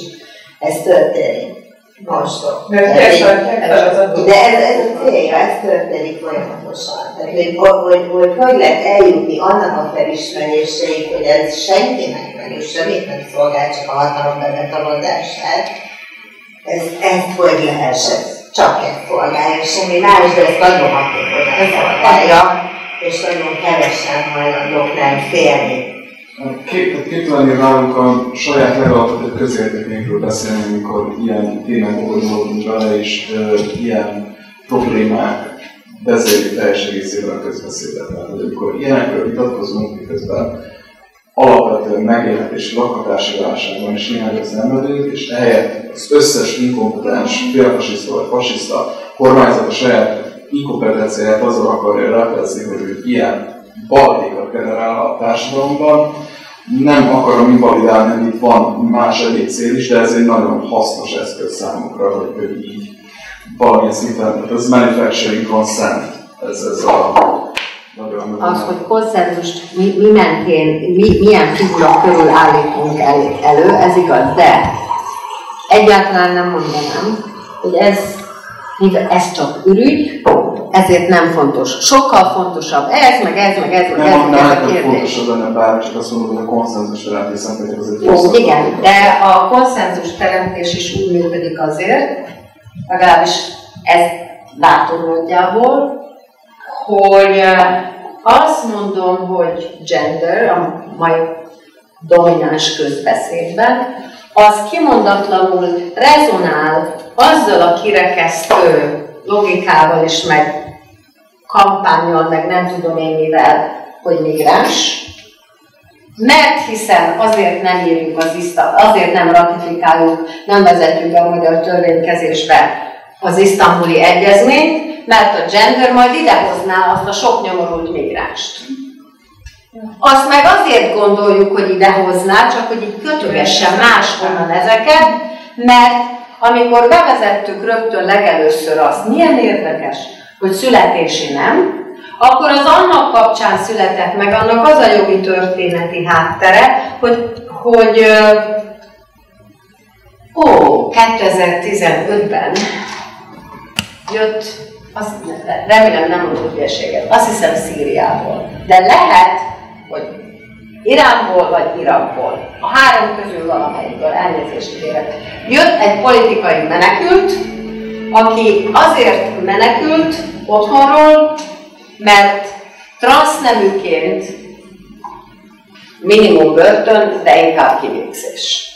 Ez történik. Most.
De ez történik folyamatosan. Tehát, hogy lehet eljutni annak a felismeréséig, hogy ez senkinek meg, és semmit nem szolgál, csak a hatalom bebetagadását. Ezt hogy lehessen? Csak ezt szolgálja, semmi más, de ezt nagyon hatékonyan szolgálja, és nagyon kevesen hajlandók nem félni.
Képtelenül nálunk a saját legalapvetőbb közértékeinkről beszélni, amikor ilyen témákból gondolunk vele, és ilyen problémák vezérlik teljes egészében a közbeszédet. Amikor ilyenekről vitatkozunk, miközben alapvetően megélhetési lakhatási válságban is ilyenekről szenvedünk, és ehelyett az összes inkompetens, félfasiszta vagy fasiszta kormányzat a saját inkompetenciáját azzal akarja ráfedezni, hogy ő ilyen balhékat generál a társadalomban. Nem akarom invalidálni, hogy itt van más egyéb cél is, de ez egy nagyon hasznos eszköz számukra, hogy így valamilyen szinten, ez manufacturing consent, ez a nagyon...
Az, hogy konszenzust mi mentén, milyen figura körül állítunk elő, ez igaz, de egyáltalán nem mondanám, hogy ez csak ürügy, ezért nem fontos. Sokkal fontosabb ez, meg ez a kérdés.
Fontosabb lenne bármi, csak azt mondom, hogy a konszenzus teremtés szempontjából az egy
jó, igen, de a konszenzus teremtés is úgy működik azért, legalábbis ez látómódjából, hogy azt mondom, hogy gender, a mai domináns közbeszédben, az kimondatlanul rezonál azzal a kirekesztő logikával is, meg kampánnyal, meg nem tudom én mivel, hogy migráns, mert hiszen azért nem írjuk azért nem ratifikáljuk, nem vezetjük be a magyar törvénykezésbe az isztambuli egyezményt, mert a gender majd idehozná azt a sok nyomorult migránst. Azt meg azért gondoljuk, hogy idehozná, csak hogy így kötögessen máshonnan ezeket, mert amikor bevezettük rögtön legelőször azt, milyen érdekes, hogy születési nem, akkor az annak kapcsán született meg, annak az a jogi történeti háttere, hogy 2015-ben jött, remélem nem mondok hülyeséget, azt hiszem Szíriából, de lehet, hogy Iránból vagy Irakból, a három közül valamelyikből, elnézést kérek, jött egy politikai menekült, aki azért menekült otthonról, mert transzneműként minimum börtön, de inkább kivégzés.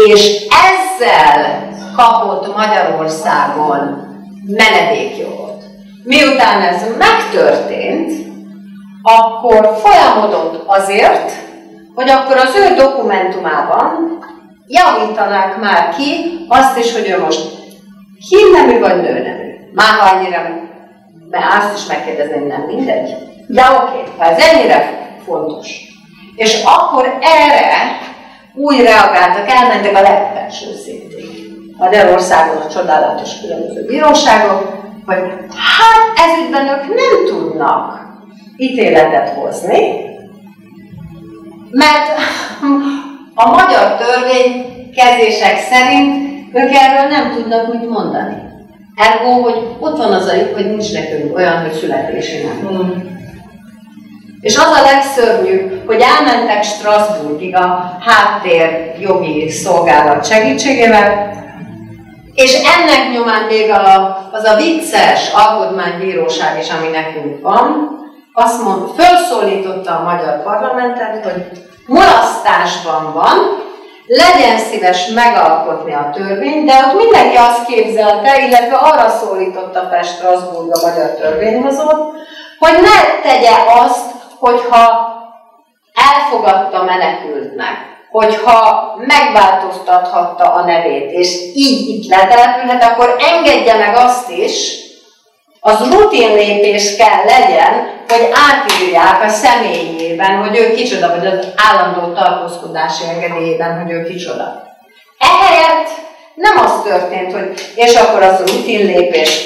És ezzel kapott Magyarországon menedékjogot. Miután ez megtörtént, akkor folyamodott azért, hogy akkor az ő dokumentumában javítanák már ki azt is, hogy ő most hímnemű vagy nőnemű. Már ha annyira, mert azt is megkérdezném, nem mindegy. De oké, ha ez ennyire fontos. És akkor erre úgy reagáltak, elmentek a legfelső szintig. Magyarországon a csodálatos különböző bíróságok, hogy hát ezügyben ők nem tudnak ítéletet hozni, mert a magyar törvénykezések szerint ők erről nem tudnak mit mondani. Ergo, hogy ott van az a lyuk, hogy nincs nekünk olyan, hogy születési nem. És az a legszörnyűbb, hogy elmentek Strasbourgig a háttér jogi szolgálat segítségével, és ennek nyomán még az a vicces alkotmánybíróság is, ami nekünk van, azt mondta, felszólította a magyar parlamentet, hogy mulasztásban van, legyen szíves megalkotni a törvényt, de ott mindenki azt képzelte, illetve arra szólította fel Strasbourg a magyar törvényhozót, hogy ne tegye azt, hogyha elfogadta menekültnek, hogyha megváltoztathatta a nevét, és így itt letelepülhet, akkor engedje meg azt is, az rutinlépés kell legyen, hogy átírják a személyében, hogy ő kicsoda, vagy az állandó tartózkodási engedélyében, hogy ő kicsoda. Ehelyett nem az történt, hogy és akkor az rutinlépés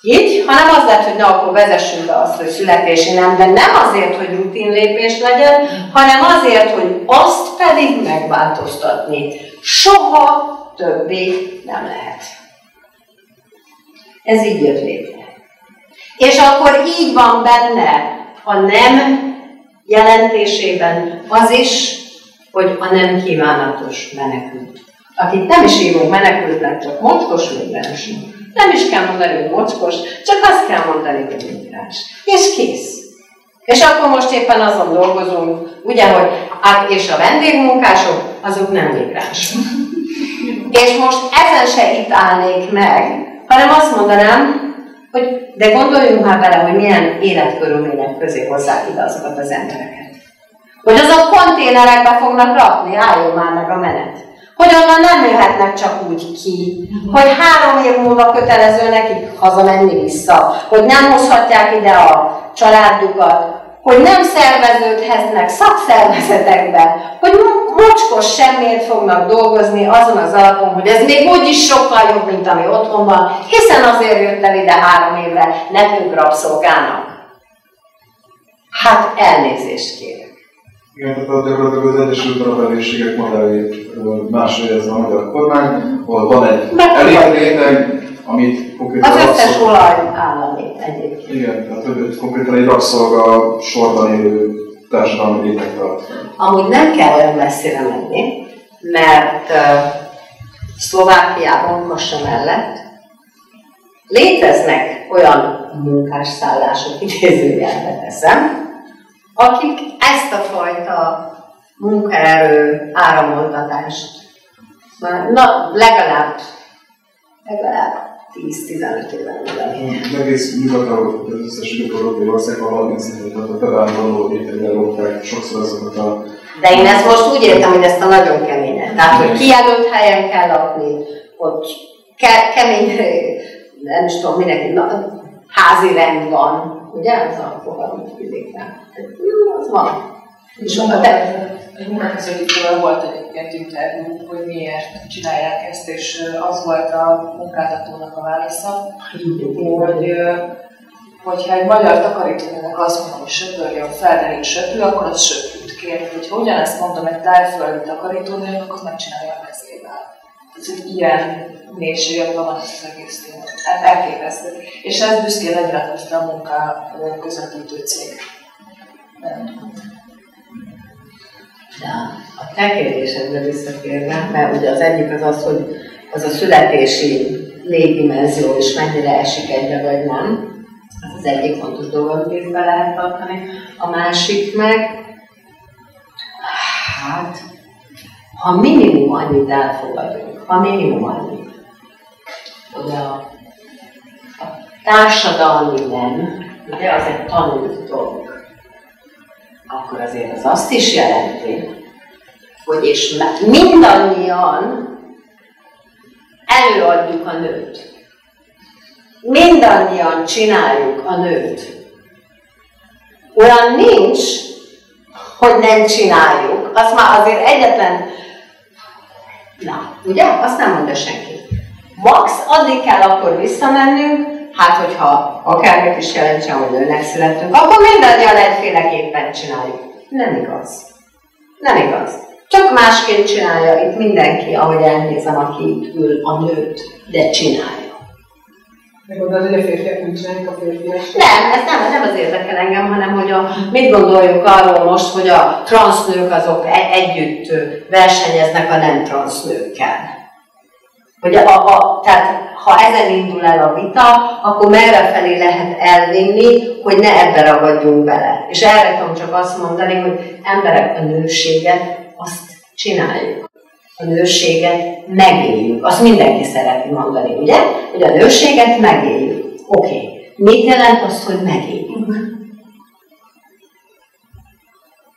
így, hanem az lett, hogy na, akkor vezessünk be azt, hogy születési nem, de nem azért, hogy rutinlépés legyen, hanem azért, hogy azt pedig megváltoztatni soha többé nem lehet. Ez így jött létre. És akkor így van benne a nem jelentésében az is, hogy a nem kívánatos menekült. Akit nem is hívunk menekültnek, csak mocskos migráns. Nem is kell mondani, hogy mocskos, csak azt kell mondani, hogy migráns. És kész. És akkor most éppen azon dolgozunk, ugye, hogy és a vendégmunkások, azok nem migránsok. És most ezen se itt állnék meg, hanem azt mondanám, hogy de gondoljunk már bele, hogy milyen életkörülmények közé hozzák ide azokat az embereket. Hogy azok konténerekbe fognak rakni, álljon már meg a menet. Hogy onnan nem jöhetnek csak úgy ki, hogy 3 év múlva kötelező nekik hazamenni vissza, hogy nem hozhatják ide a családjukat, hogy nem szerveződhetnek szakszervezetekbe, hogy mocskos semmiért fognak dolgozni azon az alapon, hogy ez még úgyis sokkal jobb, mint ami otthon van, hiszen azért jött el ide 3 évre, nekünk rabszolgának. Hát elnézést kérek.
Igen, tehát gyakorlatilag az Egyesült Arab Emírségek modellét másodjázza a magyar kormány, ahol van egy elérvény, amit konkrétan
az összes olaj állami egyébként.
Igen, tehát hogy konkrétan egy rabszolga sorban élő társadalmi létek tart.
Amúgy nem kell olyan messzire menni, mert Szlovákiában, Kassa mellett léteznek olyan munkásszállások, idézőjelbe teszem, akik ezt a fajta munkaerő áramoltatást legalább 10-15 éven művelik.
Az egész Nyugat-Európa, az összes nyugat-európai országban 30 évet a bevándorló ételre lopták sokszor azokat a...
De én ezt most úgy értem, hogy ezt a nagyon keményen. Tehát, hogy kijelölt helyen kell lakni, ott kemény, nem is tudom, mindenki, házi rend van. Ugye? Ez a fogalmat vidéken. Az van. És
egy munkaközvetítővel volt egyébként interjú, hogy miért csinálják ezt, és az volt a munkáltatónak a válasza, hogyha egy magyar takarítónőnek azt mondom, hogy söpörjön fel, de nincs söprű, akkor az söprűt kér. Hogyha ugyanezt mondom egy tájföldi takarítónőnek, akkor megcsinálja a kezével. Tehát ilyen mélységekben van ez az egész téma. Elképesztő. És ez büszkén legyártozta a munkaközvetítő cég.
De a te kérdésedre visszatérve, mert ugye az egyik az, hogy az a születési légdimenzió is mennyire esik egybe vagy nem. Az egyik fontos dolog, amit észbe lehet tartani. A másik meg, hát, ha minimum annyit elfogadunk, ha minimum annyit, hogy a társadalmi nem, ugye az egy tanult dolog, akkor azért az azt is jelenti, hogy és mindannyian előadjuk a nőt. Mindannyian csináljuk a nőt. Olyan nincs, hogy nem csináljuk. Azt már azért egyetlen... Na, ugye? Azt nem mondja senki. Max addig kell akkor visszamennünk, hát hogyha akármit is jelentsen, hogy nőnek születtünk, akkor mindannyian egyféleképpen csináljuk. Nem igaz. Nem igaz. Csak másként csinálja itt mindenki, ahogy elnézem, aki itt ül a nőt, de csinálja.
Megmondod, hogy a férfiak nem csinálják a férfiak?
Nem, ez nem az érdekel engem, hanem hogy mit gondoljuk arról most, hogy a transznők azok együtt versenyeznek a nem transznőkkel. Hogy tehát ha ezen indul el a vita, akkor merre felé lehet elvinni, hogy ne ebbe ragadjunk bele. És erre tudom csak azt mondani, hogy emberek, a nőséget azt csináljuk. A nőséget megéljük. Azt mindenki szereti mondani, ugye? Hogy a nőséget megéljük. Oké. Mit jelent az, hogy megéljük?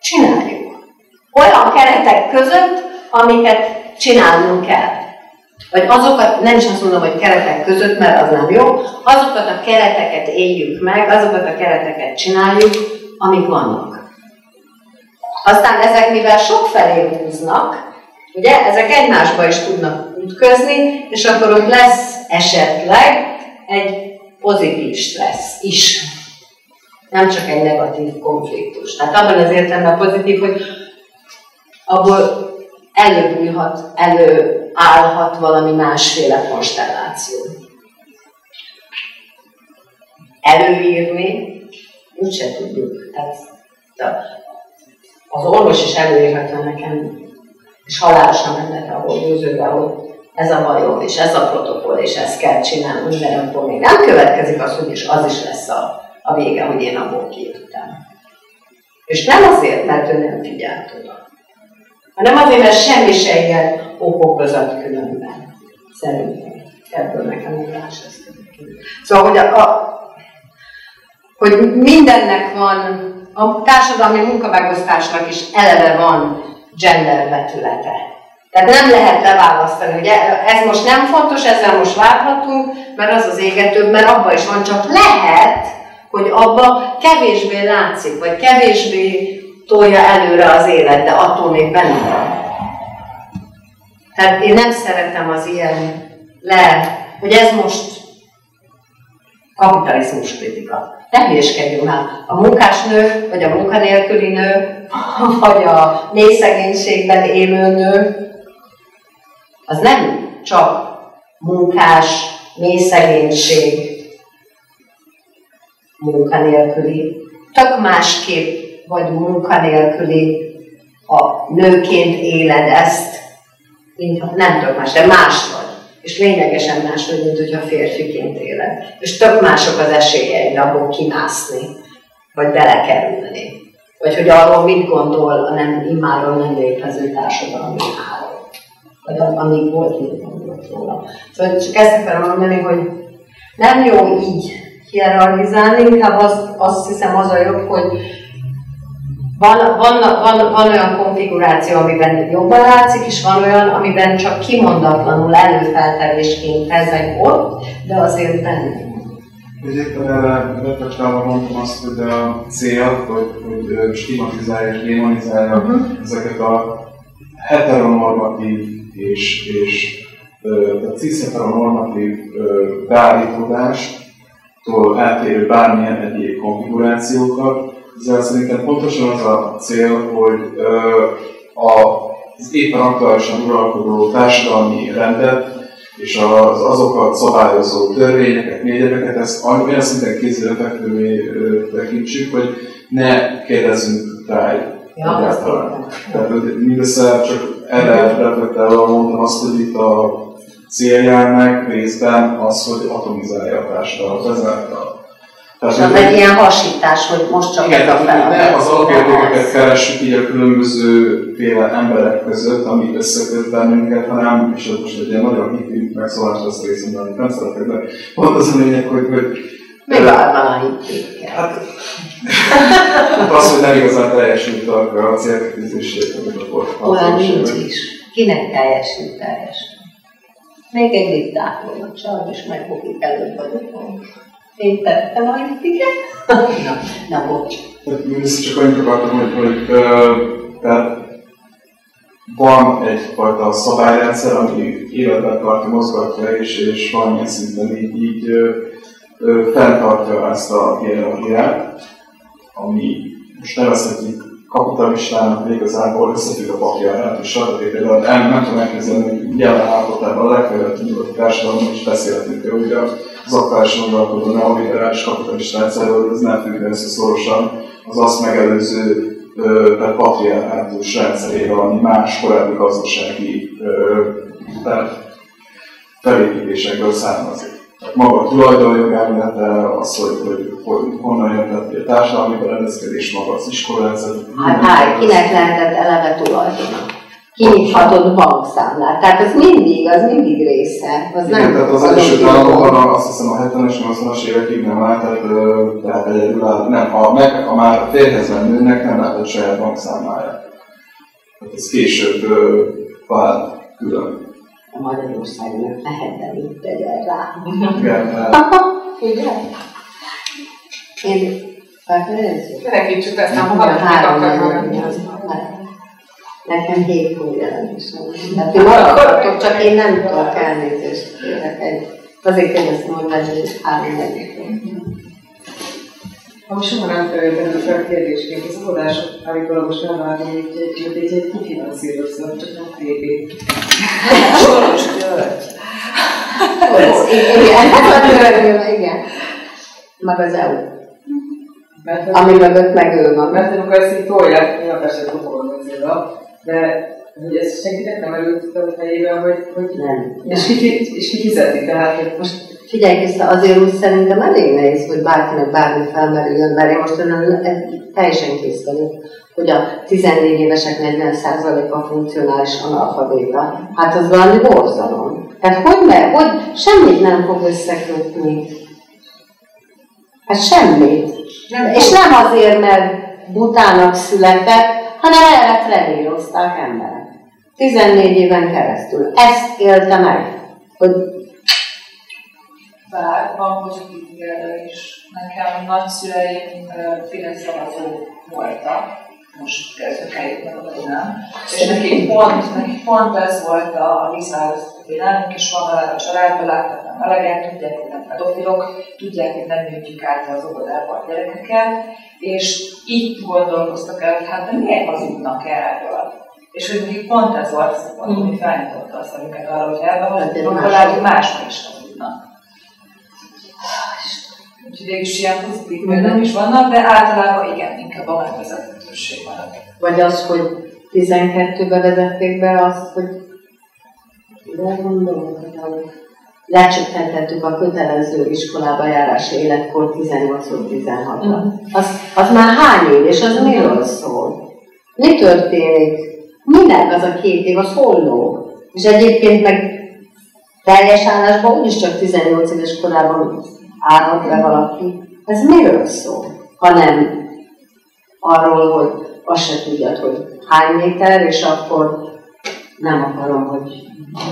Csináljuk. Olyan keretek között, amiket csinálnunk kell. Vagy azokat, nem is azt mondom, hogy keretek között, mert az nem jó, azokat a kereteket éljük meg, azokat a kereteket csináljuk, amik vannak. Aztán ezek, mivel sokfelé húznak, ugye, ezek egymásba is tudnak ütközni, és akkor ott lesz esetleg egy pozitív stressz is. Nem csak egy negatív konfliktus. Tehát abban az értelemben pozitív, hogy abból előállhat valami másféle konstelláció. Előírni úgyse tudjuk. Tehát az orvos is előírhatja nekem, és halálosan mennek ahol győződve, hogy ez a bajom, és ez a protokoll, és ezt kell csinálni, de akkor még nem következik az, hogy az is lesz a vége, hogy én abból kijöttem. És nem azért, mert ő nem figyelt oda, hanem azért, mert semmi se ilyen okokozat különben. Szerintem ebből nekem ugrás lesz. Szóval, hogy mindennek van, a társadalmi munkamegosztásnak is eleve van gender vetülete. Tehát nem lehet leválasztani, hogy ez most nem fontos, ezzel most várhatunk, mert az az égetőbb, mert abban is van, csak lehet, hogy abba kevésbé látszik, vagy kevésbé tolja előre az élet, de attól még benne van. Tehát én nem szeretem az ilyen hogy ez most kapitalizmus kritika. Ne hülyeskedjünk már. A munkásnő, vagy a munkanélküli nő, vagy a mély szegénységben élő nő, az nem csak munkás, mély szegénység, munkanélküli. Tök másképp vagy munkanélküli, ha nőként éled ezt, mint nem tök más, de más vagy. És lényegesen más vagy, mint hogyha férfiként éled. És tök mások az esélyeid abból kimászni, vagy belekerülni. Vagy hogy arról mit gondol a immáron nem létező társadalmi álló. Vagy amíg volt, mit gondolt róla. Szóval csak ezt akarom mondani, hogy nem jó így hierarchizálni, inkább azt hiszem az a jobb, hogy van olyan konfiguráció, amiben jobban látszik, és van olyan, amiben csak kimondatlanul előfeltevésként ezek ott, de azért benne.
Éppen erre reflektálva mondtam azt, hogy a cél, hogy stigmatizálja és démonizálja ezeket a heteronormatív és a cis-heteronormatív beállítódástól eltérő bármilyen egyéb konfigurációkat. Ezzel szerintem pontosan az a cél, hogy az éppen aktuálisan uralkodó társadalmi rendet és azokat szabályozó törvényeket, médieket, ezt olyan szinten kézzelefekvővé tekintsük, hogy ne kérdezzünk rá egyáltalán. Tehát mindössze csak erre reflektálva mondtam azt, hogy itt a céljának részben az, hogy atomizálja a társadalmat ezáltal.
És az egy ilyen hasítás, hogy most csak ez a feladat.
Nem az alapértékeket keressük így a különbözőféle emberek között, ami összeköt bennünket, hanem, és ez most egy ilyen nagyon hippi megszólás lesz részemben, amit nem szeretek, de pont az a lényeg, hogy
még általán hitték.
Hát az, hogy nem igazán teljesült a célkitűzését, amit akkor
olyan nincs is. Kinek teljesült teljesen? Még egy diktátor, csak is megbukik előbb vagyok. Én tettem a hittiket? Na, bocs.
Mindössze csak annyit akartam, hogy tehát van egyfajta szabályrendszer, ami életben tartja, mozgatja, és valamilyen szinten így fenntartja ezt a hierarchiát, ami most nevezhetjük kapitalistának, de igazából összefügg a patriarchátussal, tehát például nem tudom elképzelni, hogy jelen állapotában a legfejlettebb nyugati társadalomban is beszélhetünk, hogy az aktuálisan uralkodó neoliberális kapitalista rendszerről, ez nem függ össze szorosan az azt megelőző patriarchátus rendszerével, ami más korábbi gazdasági felépítésekből származik. Maga a tulajdonjog elmélete, az, hogy honnan jön, tehát a társadalmi berendezkedés, maga az iskolarendszer.
Hát kinek lehetett eleve tulajdona? Kinyithatod bankszámlát. Tehát az mindig része. Az
igen,
nem
tehát az Egyesült Államokban azt hiszem a 70-es, 80-as évekig nem állt, tehát egyedülálló, nem, a már férjhez nőnek nem lehetett saját bankszámlája. Tehát ez később vált külön.
A Magyarországnak lehet, de mit tegyen rá.
Igen,
igen. Én felfelezzük.
Kerekítsük ezt a
Nekem 7 hójelenésem. Tehát én maradhatok, csak én nem tudok elnézést kérek. Azért kérdeztem, hogy legyen 3 egyik.
Ami soha nem felültetett fel a kérdésként, az óvodások állítólag most nem látom, hogy egy kifinanszírozza, csak nem tévé.
Soros György.
Igen. Meg az EU. Ami mögött meg ő van.
Mert amikor ezt így tolják, nyilván persze propagandazzéra, de hogy ez senkinek nem előtt a fejében, hogy
nem.
És ki fizeti, tehát hogy most...
Figyelj, Kriszta, azért úgy szerintem elég nehéz, hogy bárkinek bármi felmerüljön, mert én most teljesen kész vagyok, hogy a 14 évesek 40%-a funkcionális analfabéta. Hát az valami borzalom. Tehát hogy semmit nem fog összekötni. Hát semmit. És nem azért, mert butának született, hanem erre trenírozták emberek. 14 éven keresztül. Ezt élte meg, hogy
bár van pozitív példa is. Nekem nagyszüleim Fidesz szavazó voltak, most kezdők eljutnak a nem. És nekik pont ez volt a vízválasztó nálunk is van a családban, láttak nem eleget, tudják, hogy nem pedofilok, tudják, hogy nem nyújtjuk át az óvodába a gyerekeket, és így gondolkoztak el, hogy hát de miért hazudnak erről? És hogy mondjuk pont ez volt az, ami felnyitotta a szemüket arra, hogy elbehozott, lehet, máshol is hazudnak. Úgyhogy végülis ilyen pozitív példák is vannak, de általában igen, inkább a megvezetőség van.
Vagy az, hogy 12-ben vezették be azt, hogy lecsökkentettük a kötelező iskolába járási életkor 18-16-ra. Az már hány év, és az miről szól? Mi történik? Minek az a 2 év, az hol lóg? És egyébként meg teljes állásban úgyis csak 18 éves korában állhat le valaki. Ez miről szól? Hanem arról, hogy azt se tudjad, hogy hány méter, és akkor nem akarom, hogy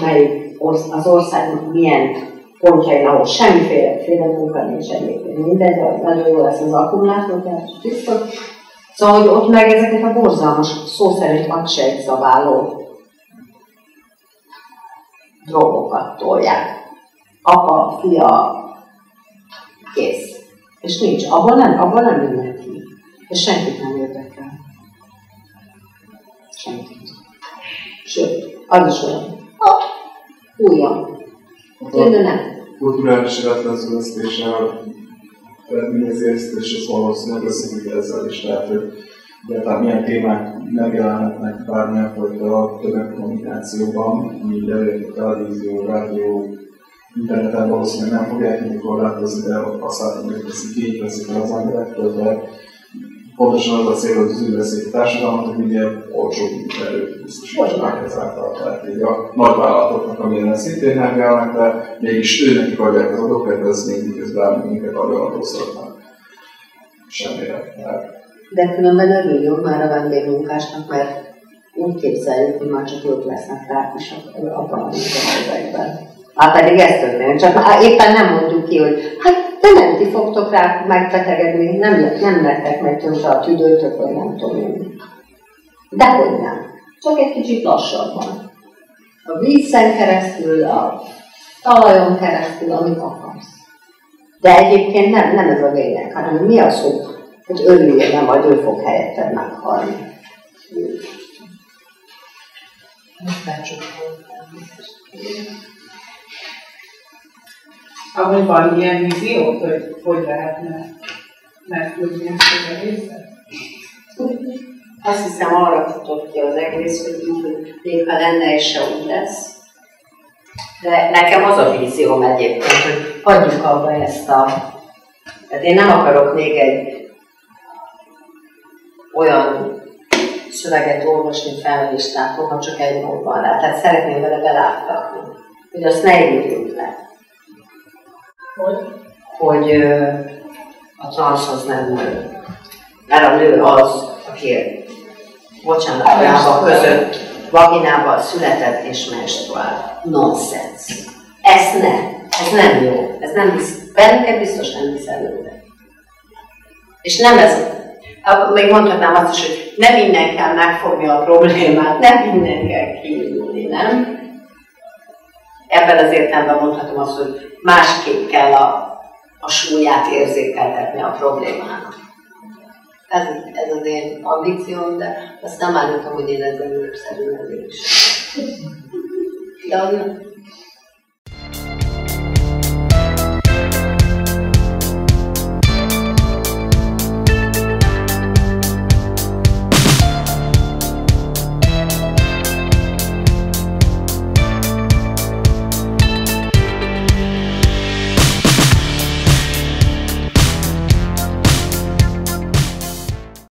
melyik az országnak milyen pontjain, ahol semmiféle munka nincs egyébként. Mindegy, nagyon jó lesz az akkumulátor, tehát biztos. Szóval, hogy ott meg ezeket a borzalmas, szó szerint agysejtzaváló drogokat tolják. Apa, fia, kész. És nincs. Abban nem mindenki. És senkit nem érdekel. Senkit. Sőt, az is olyan. Újjan. De nem.
Kulturális életrendszereztése, eredményezést, és ez valószínűleg összefügg ezzel is. Tehát, hogy egyáltalán milyen témák megjelenhetnek bármilyen fajta tömegkommunikációban, így a televízió, rádió, interneten valószínűleg nem fogják így korlátozni, de azt látom, hogy ezt így veszik el az emberektől, de pontosan az a cél, hogy az ügyveszélyt társadalmat, hogy minél olcsóbb erőt biztosítanak ezáltal. Tehát így a nagyvállalatoknak, amilyen szintén nem járnak, de mégis őnek adják az adókat, ez még miközben minket adóztatnak. Semmire.
De különben örüljünk már a vendégmunkásnak, mert úgy képzeljük, hogy már csak ők lesznek rá is abban a helyzetben. Már pedig ez történik, csak éppen nem mondjuk ki, hogy hát de nem ti fogtok rá megbetegedni, nem lettek meg tönkre a tüdőtök, vagy nem tudom én. Dehogy nem. Csak egy kicsit lassabban. A vízen keresztül, a talajon keresztül, amit akarsz. De egyébként nem ez a lényeg, hanem mi a szó, hogy örüljél, nem, majd ő fog helyetted meghalni.
Ahogy van ilyen víziót, hogy lehetne megfogni ezt az egészet?
Azt hiszem, arra futott ki az egész, hogy így, hogy még ha lenne, és se úgy lesz. De nekem az a vízióm egyébként, hogy hagyjuk abba ezt a... Tehát én nem akarok még egy olyan szöveget olvasni felmelistától, ha csak egy mód van rá. Tehát szeretném vele beláttatni, hogy azt ne írjunk le. Hogy a transz az nem nő. Mert a nő az, aki bocsánat, között vaginával született és menstruál. Nonsens. Ez nem jó. Ez nem visz, bennünket biztos nem visz előre. És nem ez, még mondhatnám azt is, hogy nem innen kell megfogni a problémát, nem innen kell kiindulni, nem? Ebben az értelemben mondhatom azt, hogy másképp kell a súlyát érzékeltetni a problémának. Ez az én ambícióm, de azt nem állítom, hogy én ezzel népszerű lennék is. De